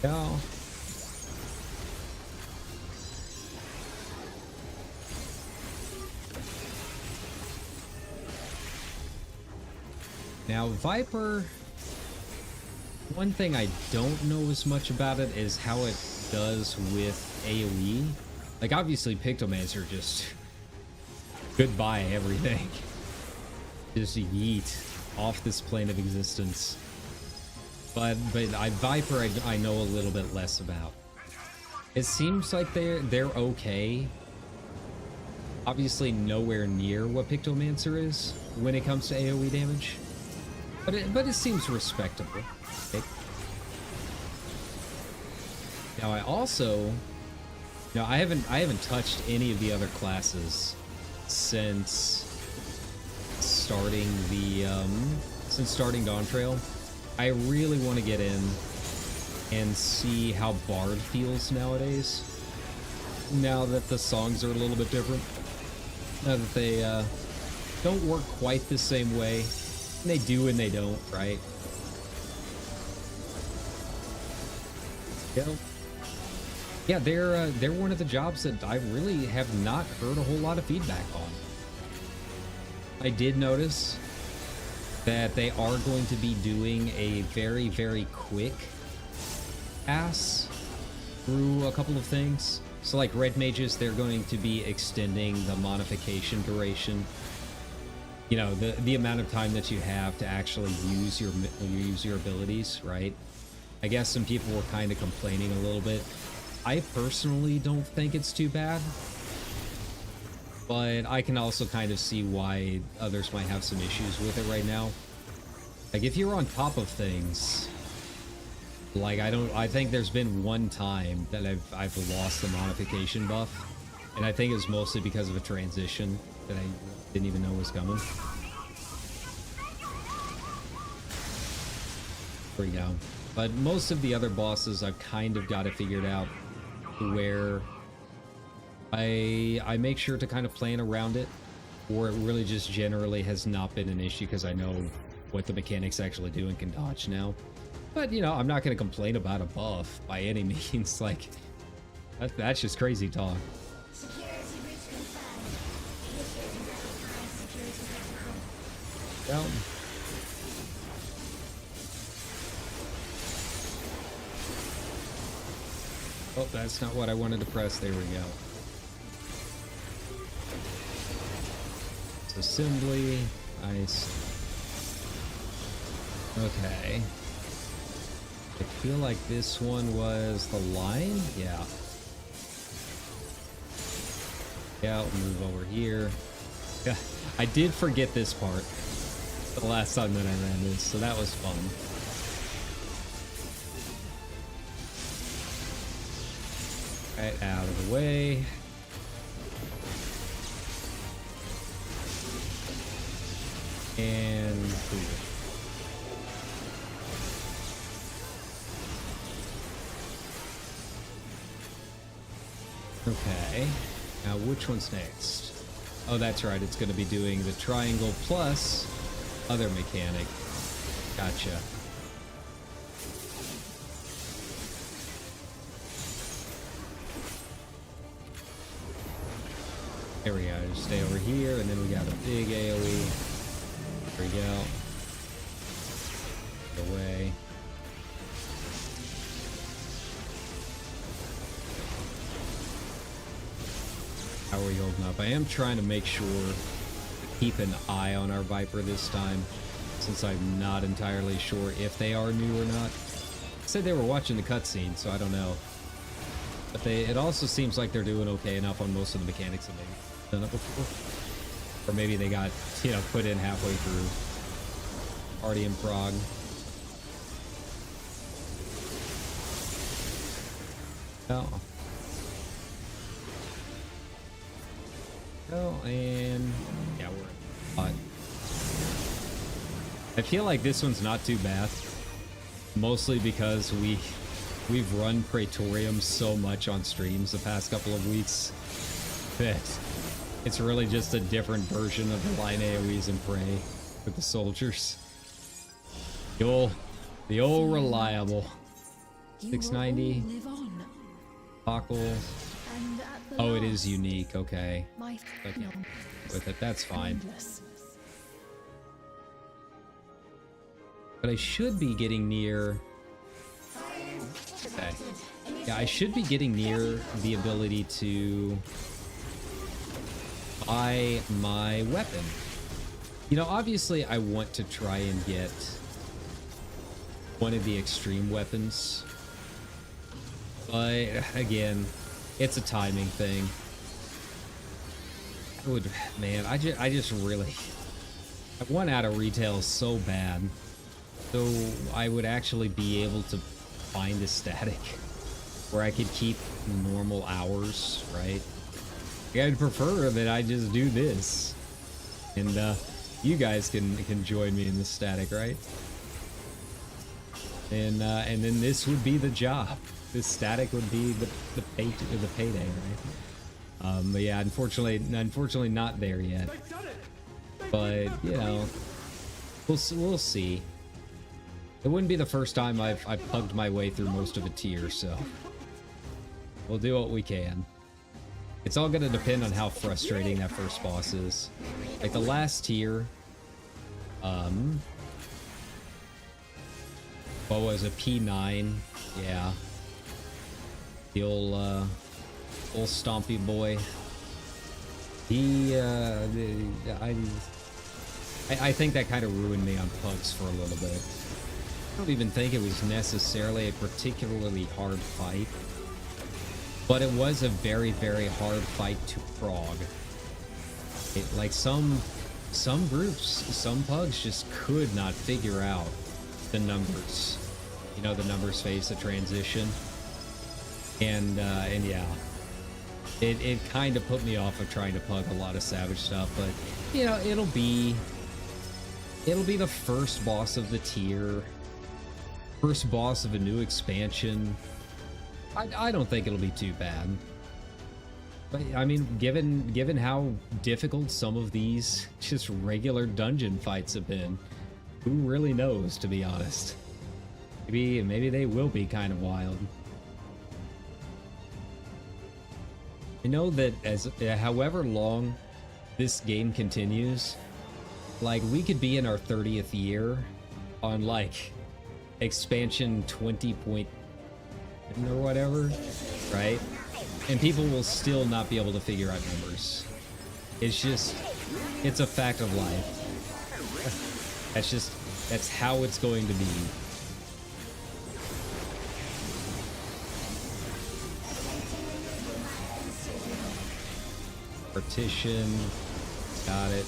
Oh. Now, Viper, one thing I don't know as much about it is how it does with AoE. Like, obviously, Pictomancer just goodbye everything. Just yeet off this plane of existence. But Viper, I know a little bit less about. It seems like they're okay. Obviously, nowhere near what Pictomancer is when it comes to AoE damage. But it seems respectable. Okay. Now I also, I haven't touched any of the other classes since starting Dawn Trail. I really want to get in and see how Bard feels nowadays. Now that the songs are a little bit different. Now that they don't work quite the same way. They do and they don't, right? Yeah, they're one of the jobs that I really have not heard a whole lot of feedback on. I did notice that they are going to be doing a very, very quick pass through a couple of things. So like red mages, they're going to be extending the modification duration. You know, the amount of time that you have to actually use your abilities, right? I guess some people were kind of complaining a little bit. I personally don't think it's too bad, but I can also kind of see why others might have some issues with it right now. Like if you're on top of things, like I think there's been one time that I've lost the modification buff, and I think it was mostly because of a transition that I didn't even know was coming. There we go. But most of the other bosses I've kind of got it figured out where I make sure to kind of plan around it, or it really just generally has not been an issue because I know what the mechanics actually do and can dodge now. But, you know, I'm not going to complain about a buff by any means. Like, that's just crazy talk. Well, oh, that's not what I wanted to press. There we go. It's assembly. Nice. Okay. I feel like this one was the line. Yeah. Yeah, I'll move over here. Yeah, I did forget this part the last time that I ran this, so that was fun. Right out of the way. And okay. Now which one's next? Oh, that's right. It's going to be doing the triangle plus other mechanic. Gotcha. There we go. Just stay over here, and then we got a big AoE. There we go. Get away. How are we holding up? I am trying to make sure to keep an eye on our Viper this time, since I'm not entirely sure if they are new or not. They said they were watching the cutscene, so I don't know. But it also seems like they're doing okay enough on most of the mechanics that they've done it before. Or maybe they got, you know, put in halfway through. RDM prog. Oh. Oh, and yeah, we're hot. I feel like this one's not too bad, mostly because we we've run Praetorium so much on streams the past couple of weeks that it's really just a different version of the line AoEs and Prey with the soldiers. The old reliable. 690. Buckle. Oh, it is unique. Okay. Okay. With it, that's fine. But I should be getting near. Okay. Yeah, I should be getting near the ability to buy my weapon. You know, obviously I want to try and get one of the extreme weapons. But again, it's a timing thing. Man, I just really, I want out of retail so bad. So I would actually be able to find a static where I could keep normal hours, right? I'd prefer that I just do this, and you guys can join me in the static, right? And then this would be the job. This static would be the payday, right? But yeah, unfortunately not there yet. But you know, we'll see. It wouldn't be the first time I've pugged my way through most of a tier, so we'll do what we can. It's all gonna depend on how frustrating that first boss is. Like the last tier, what was a P9? Yeah, the old stompy boy. He, I think that kind of ruined me on pugs for a little bit. I don't even think it was necessarily a particularly hard fight, but it was a very, very hard fight to prog. Like some groups, some pugs just could not figure out the numbers. You know, the numbers phase, the transition. And yeah, it kind of put me off of trying to pug a lot of Savage stuff, but you know, it'll be the first boss of the tier, first boss of a new expansion. I don't think it'll be too bad. But I mean, given how difficult some of these just regular dungeon fights have been, who really knows, to be honest? Maybe they will be kind of wild. I know that as however long this game continues, like we could be in our 30th year on like expansion 20 point or whatever, right? And people will still not be able to figure out numbers. It's a fact of life. That's how it's going to be. Partition, got it.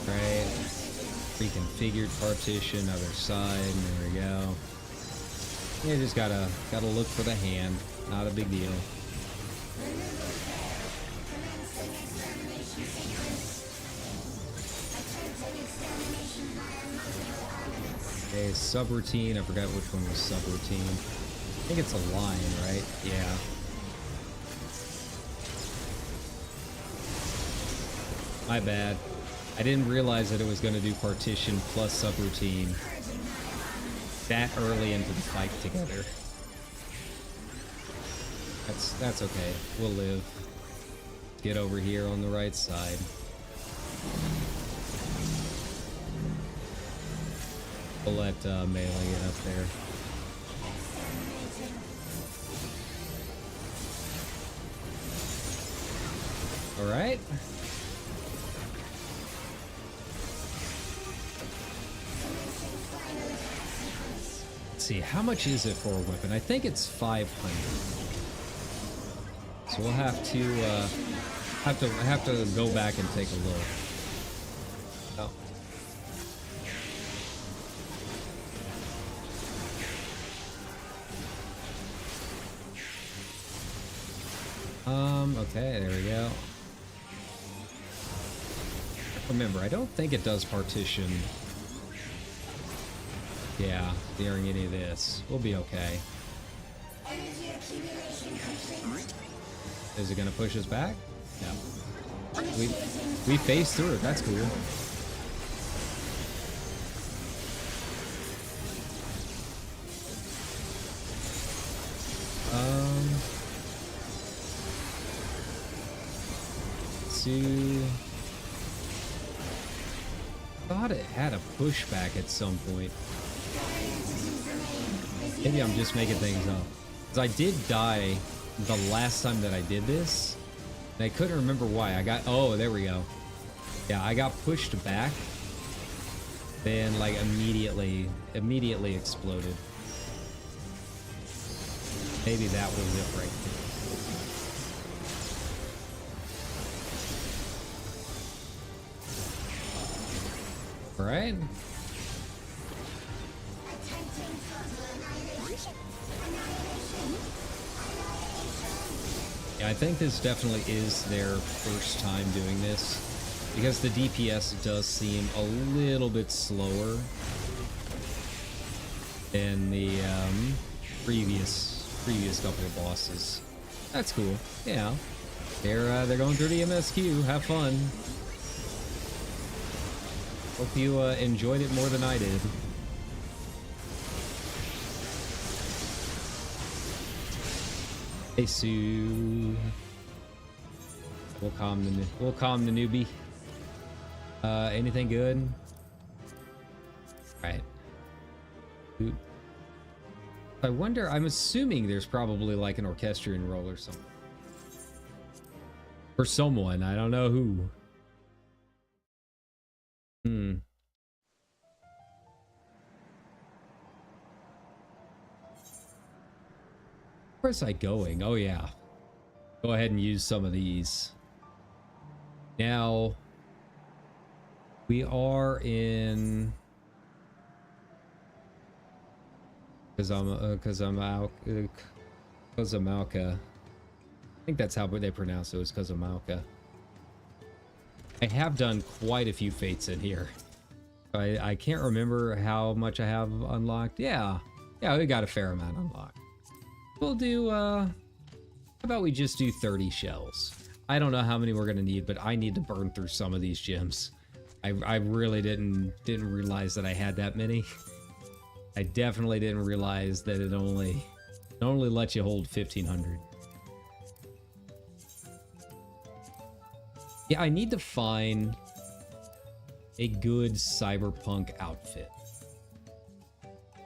Right. Reconfigured partition, other side, there we go. Yeah, just gotta look for the hand, not a big deal. Okay, subroutine, I forgot which one was subroutine. I think it's a line, right? Yeah. My bad. I didn't realize that it was going to do partition plus subroutine that early into the fight together. That's okay. We'll live. Get over here on the right side. We'll let Melee get up there. All right. See, how much is it for a weapon? I think it's 500. So we'll have to go back and take a look. Oh. Okay, there we go. Remember, I don't think it does partition. Yeah, during any of this. We'll be okay. Is it gonna push us back? No. We phased through it. That's cool. Thought it had a pushback at some point. Maybe I'm just making things up. Because I did die the last time that I did this. And I couldn't remember why. Oh, there we go. Yeah, I got pushed back. Then like immediately exploded. Maybe that was it right there. All right. Yeah, I think this definitely is their first time doing this, because the DPS does seem a little bit slower than the previous couple of bosses. That's cool. Yeah, they're going through the MSQ. Have fun. Hope you enjoyed it more than I did. Hey Sue. We'll calm the newbie. Anything good? All right. Ooh. I wonder, I'm assuming there's probably like an orchestrion role or something. For someone, I don't know who. Where's I going? Oh yeah. Go ahead and use some of these. Now, we are in Kazamauka. I think that's how they pronounce it. It was Kazamauka. I have done quite a few fates in here. I can't remember how much I have unlocked. Yeah, we got a fair amount unlocked. We'll do, how about we just do 30 shells? I don't know how many we're gonna need, but I need to burn through some of these gems. I really didn't realize that I had that many. I definitely didn't realize that it only lets you hold 1,500. Yeah, I need to find a good cyberpunk outfit.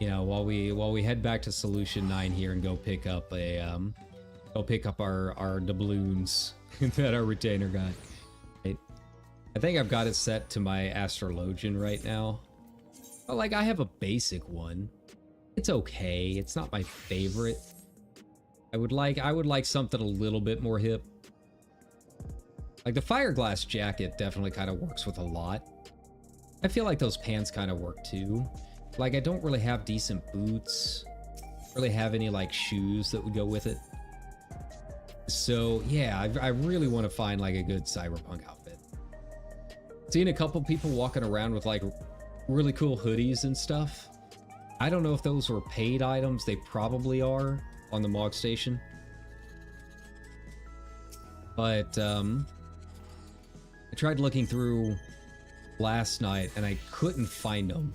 You know, while we head back to Solution 9 here and go pick up our doubloons that our retainer got. Right? I think I've got it set to my astrologian right now. But like, I have a basic one. It's okay. It's not my favorite. I would like something a little bit more hip. Like the Fireglass jacket definitely kind of works with a lot. I feel like those pants kind of work too. Like, I don't really have decent boots. Really have any like shoes that would go with it. So yeah, I really want to find like a good cyberpunk outfit. Seen a couple people walking around with like really cool hoodies and stuff. I don't know if those were paid items. They probably are on the Mog Station. But I tried looking through last night and I couldn't find them.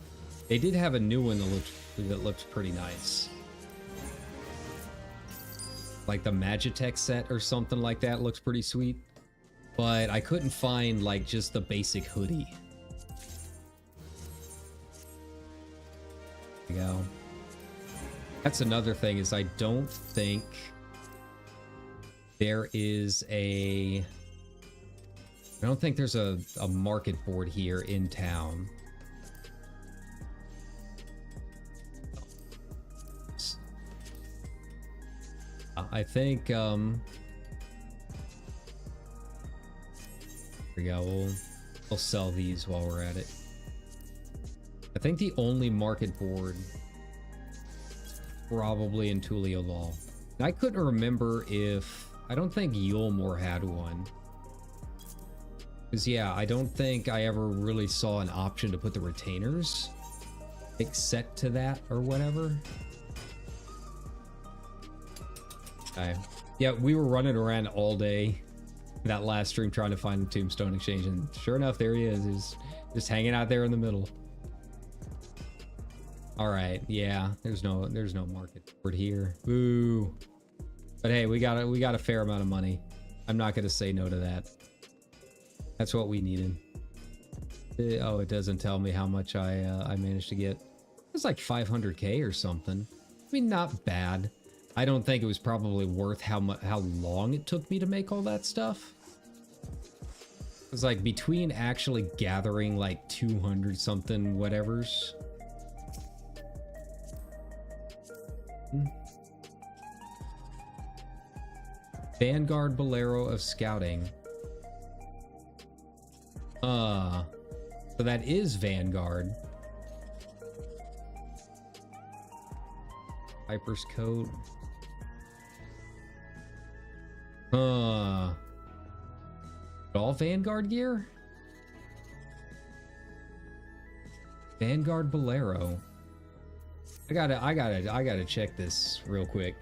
They did have a new one that looked pretty nice. Like the Magitech set or something like that looks pretty sweet. But I couldn't find like just the basic hoodie. There you go. That's another thing, is I don't think there is a... I don't think there's a market board here in town. I think, here we go, we'll sell these while we're at it. I think the only market board probably in Tuliolol. And I couldn't remember if, I don't think Yulmore had one. Because yeah, I don't think I ever really saw an option to put the retainers. like set to that or whatever. Okay. Yeah, we were running around all day that last stream trying to find the Tombstone Exchange, and sure enough, there he is. He's just hanging out there in the middle. All right, yeah, there's no market for it here. Boo. But hey, we got a fair amount of money. I'm not gonna say no to that. That's what we needed. Oh, it doesn't tell me how much I managed to get. It's like 500k or something. I mean, not bad. I don't think it was probably worth how long it took me to make all that stuff. It was like between actually gathering like 200 something whatevers. Vanguard Bolero of Scouting. So that is Vanguard. Piper's coat. All Vanguard gear? Vanguard Bolero. I gotta check this real quick.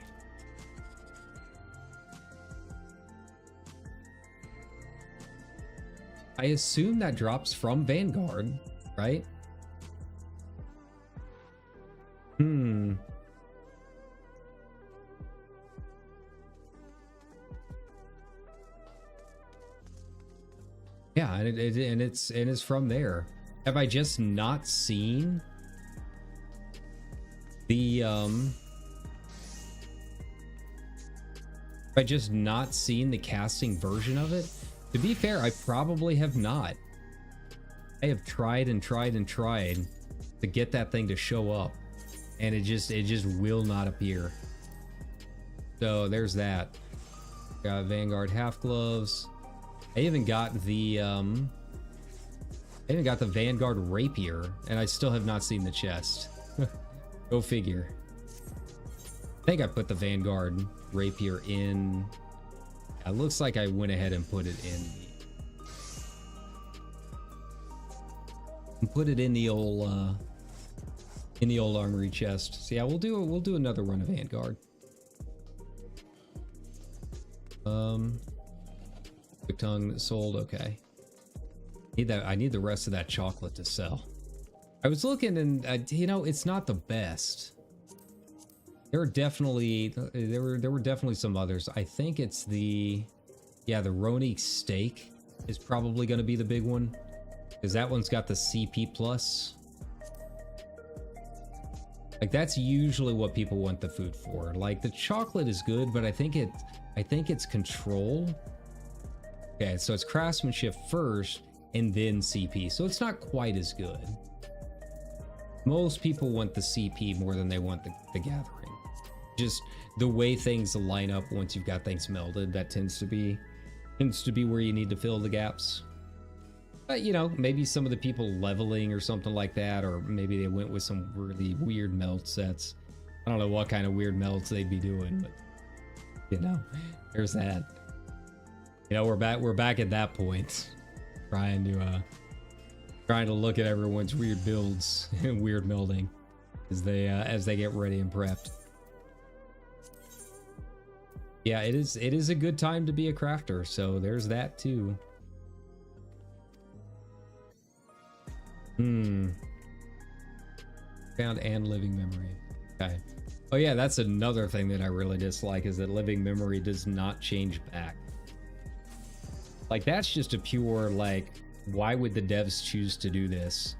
I assume that drops from Vanguard, right? Yeah, and it's from there. Have I just not seen the have I just not seen the casting version of it? To be fair, I probably have not. I have tried and tried and tried to get that thing to show up, and it just will not appear. So there's that. Got Vanguard half gloves. I even got the Vanguard rapier, and I still have not seen the chest. Go figure. I think I put the Vanguard rapier in. It looks like I went ahead and put it in the old armory chest. So yeah, we'll do another run of Vanguard. Quick tongue sold. Okay. I need the rest of that chocolate to sell. I was looking, and you know, it's not the best. There were definitely some others. I think it's the Roni steak is probably going to be the big one, because that one's got the CP plus. Like, that's usually what people want the food for. Like, the chocolate is good, but I think it's control. Okay, so it's craftsmanship first and then CP, so it's not quite as good. Most people want the CP more than they want the gathering. Just the way things line up once you've got things melded, that tends to be where you need to fill the gaps. But you know, maybe some of the people leveling or something like that, or maybe they went with some really weird meld sets. I don't know what kind of weird melds they'd be doing, but you know, there's that. You know, we're back at that point, trying to look at everyone's weird builds and weird melding as they get ready and prepped. Yeah, it is a good time to be a crafter, so there's that too. Found and living memory. Okay. Oh yeah, that's another thing that I really dislike, is that living memory does not change back. Like, that's just a pure, like, why would the devs choose to do this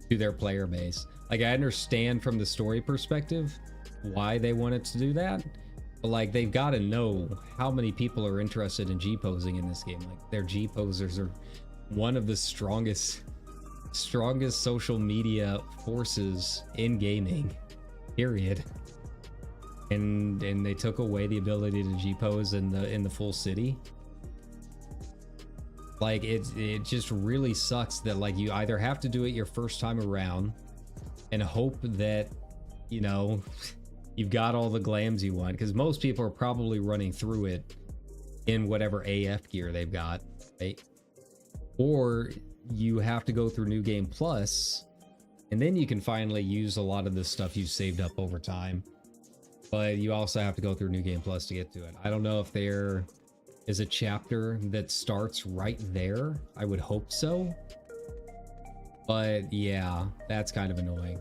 to their player base? Like, I understand from the story perspective why they wanted to do that, but like, they've got to know how many people are interested in G-posing in this game. Like, their G-posers are one of the strongest social media forces in gaming, period. And they took away the ability to G-pose in the full city. Like, it just really sucks that, like, you either have to do it your first time around and hope that, you know, you've got all the glams you want, because most people are probably running through it in whatever AF gear they've got, right? Or you have to go through New Game Plus And then you can finally use a lot of the stuff you've saved up over time. But you also have to go through New Game Plus to get to it. I don't know if there is a chapter that starts right there. I would hope so. But yeah, that's kind of annoying.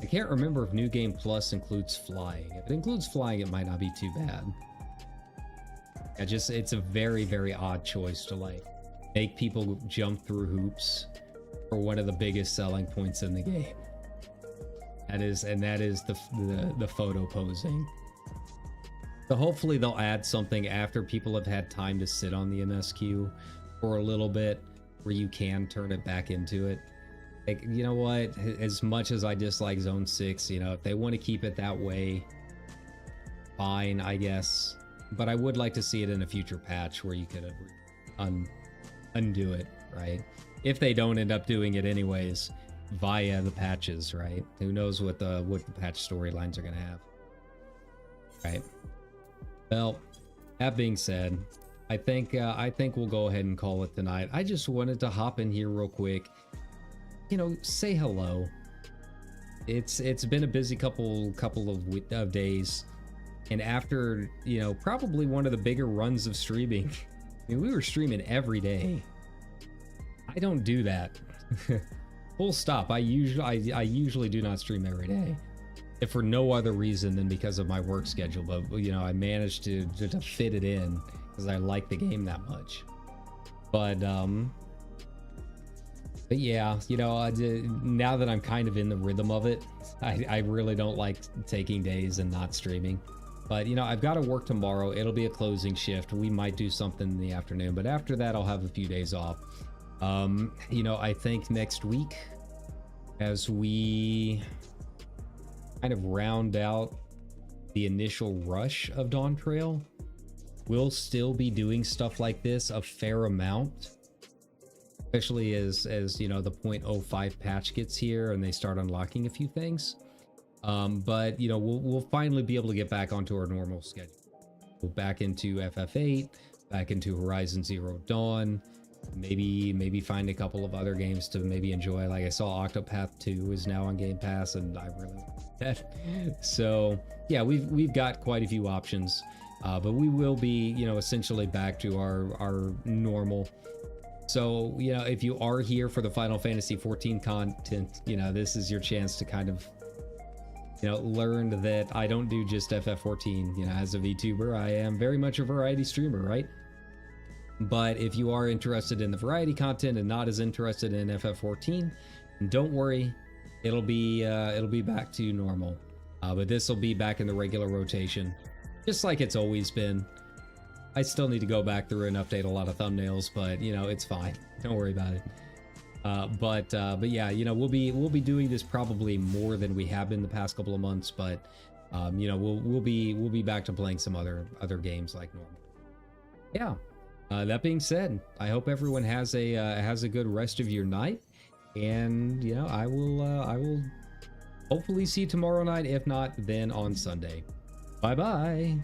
I can't remember if New Game Plus includes flying. If it includes flying, it might not be too bad. It's a very, very odd choice to like make people jump through hoops for one of the biggest selling points in the game. That is the photo posing. So hopefully they'll add something after people have had time to sit on the MSQ for a little bit where you can turn it back into it. Like, you know what, as much as I dislike Zone 6, you know, if they want to keep it that way, fine, I guess. But I would like to see it in a future patch where you could undo it, right? If they don't end up doing it anyways, via the patches, right? Who knows what the patch storylines are going to have, right? Well, that being said, I think we'll go ahead and call it tonight. I just wanted to hop in here real quick, you know, say hello. It's been a busy couple of days, and after, you know, probably one of the bigger runs of streaming, I mean, we were streaming every day. I don't do that. Full stop. I usually do not stream every day, if for no other reason than because of my work schedule. But you know, I managed to fit it in because I like the game that much. But yeah, you know, now that I'm kind of in the rhythm of it, I really don't like taking days and not streaming. But you know, I've got to work tomorrow. It'll be a closing shift. We might do something in the afternoon, but after that, I'll have a few days off. You know, I think next week, as we kind of round out the initial rush of Dawn Trail, we'll still be doing stuff like this a fair amount, especially as you know, the 0.05 patch gets here and they start unlocking a few things. But you know, we'll finally be able to get back onto our normal schedule. We'll back into FF8, back into Horizon Zero Dawn. Maybe find a couple of other games to maybe enjoy. Like I saw Octopath 2 is now on Game Pass, and I really like that. So yeah, we've got quite a few options, but we will be, you know, essentially back to our normal. So you know, if you are here for the Final Fantasy XIV content, you know, this is your chance to kind of, you know, learn that I don't do just FF14. You know, as a VTuber, I am very much a variety streamer, right? But if you are interested in the variety content and not as interested in FF14, don't worry, it'll be back to normal. But this will be back in the regular rotation, just like it's always been. I still need to go back through and update a lot of thumbnails, but you know, it's fine. Don't worry about it. But yeah, you know, we'll be doing this probably more than we have been the past couple of months. But you know, we'll be back to playing some other games like normal. Yeah. That being said, I hope everyone has a good rest of your night, and you know, I will hopefully see you tomorrow night. If not, then on Sunday. Bye bye.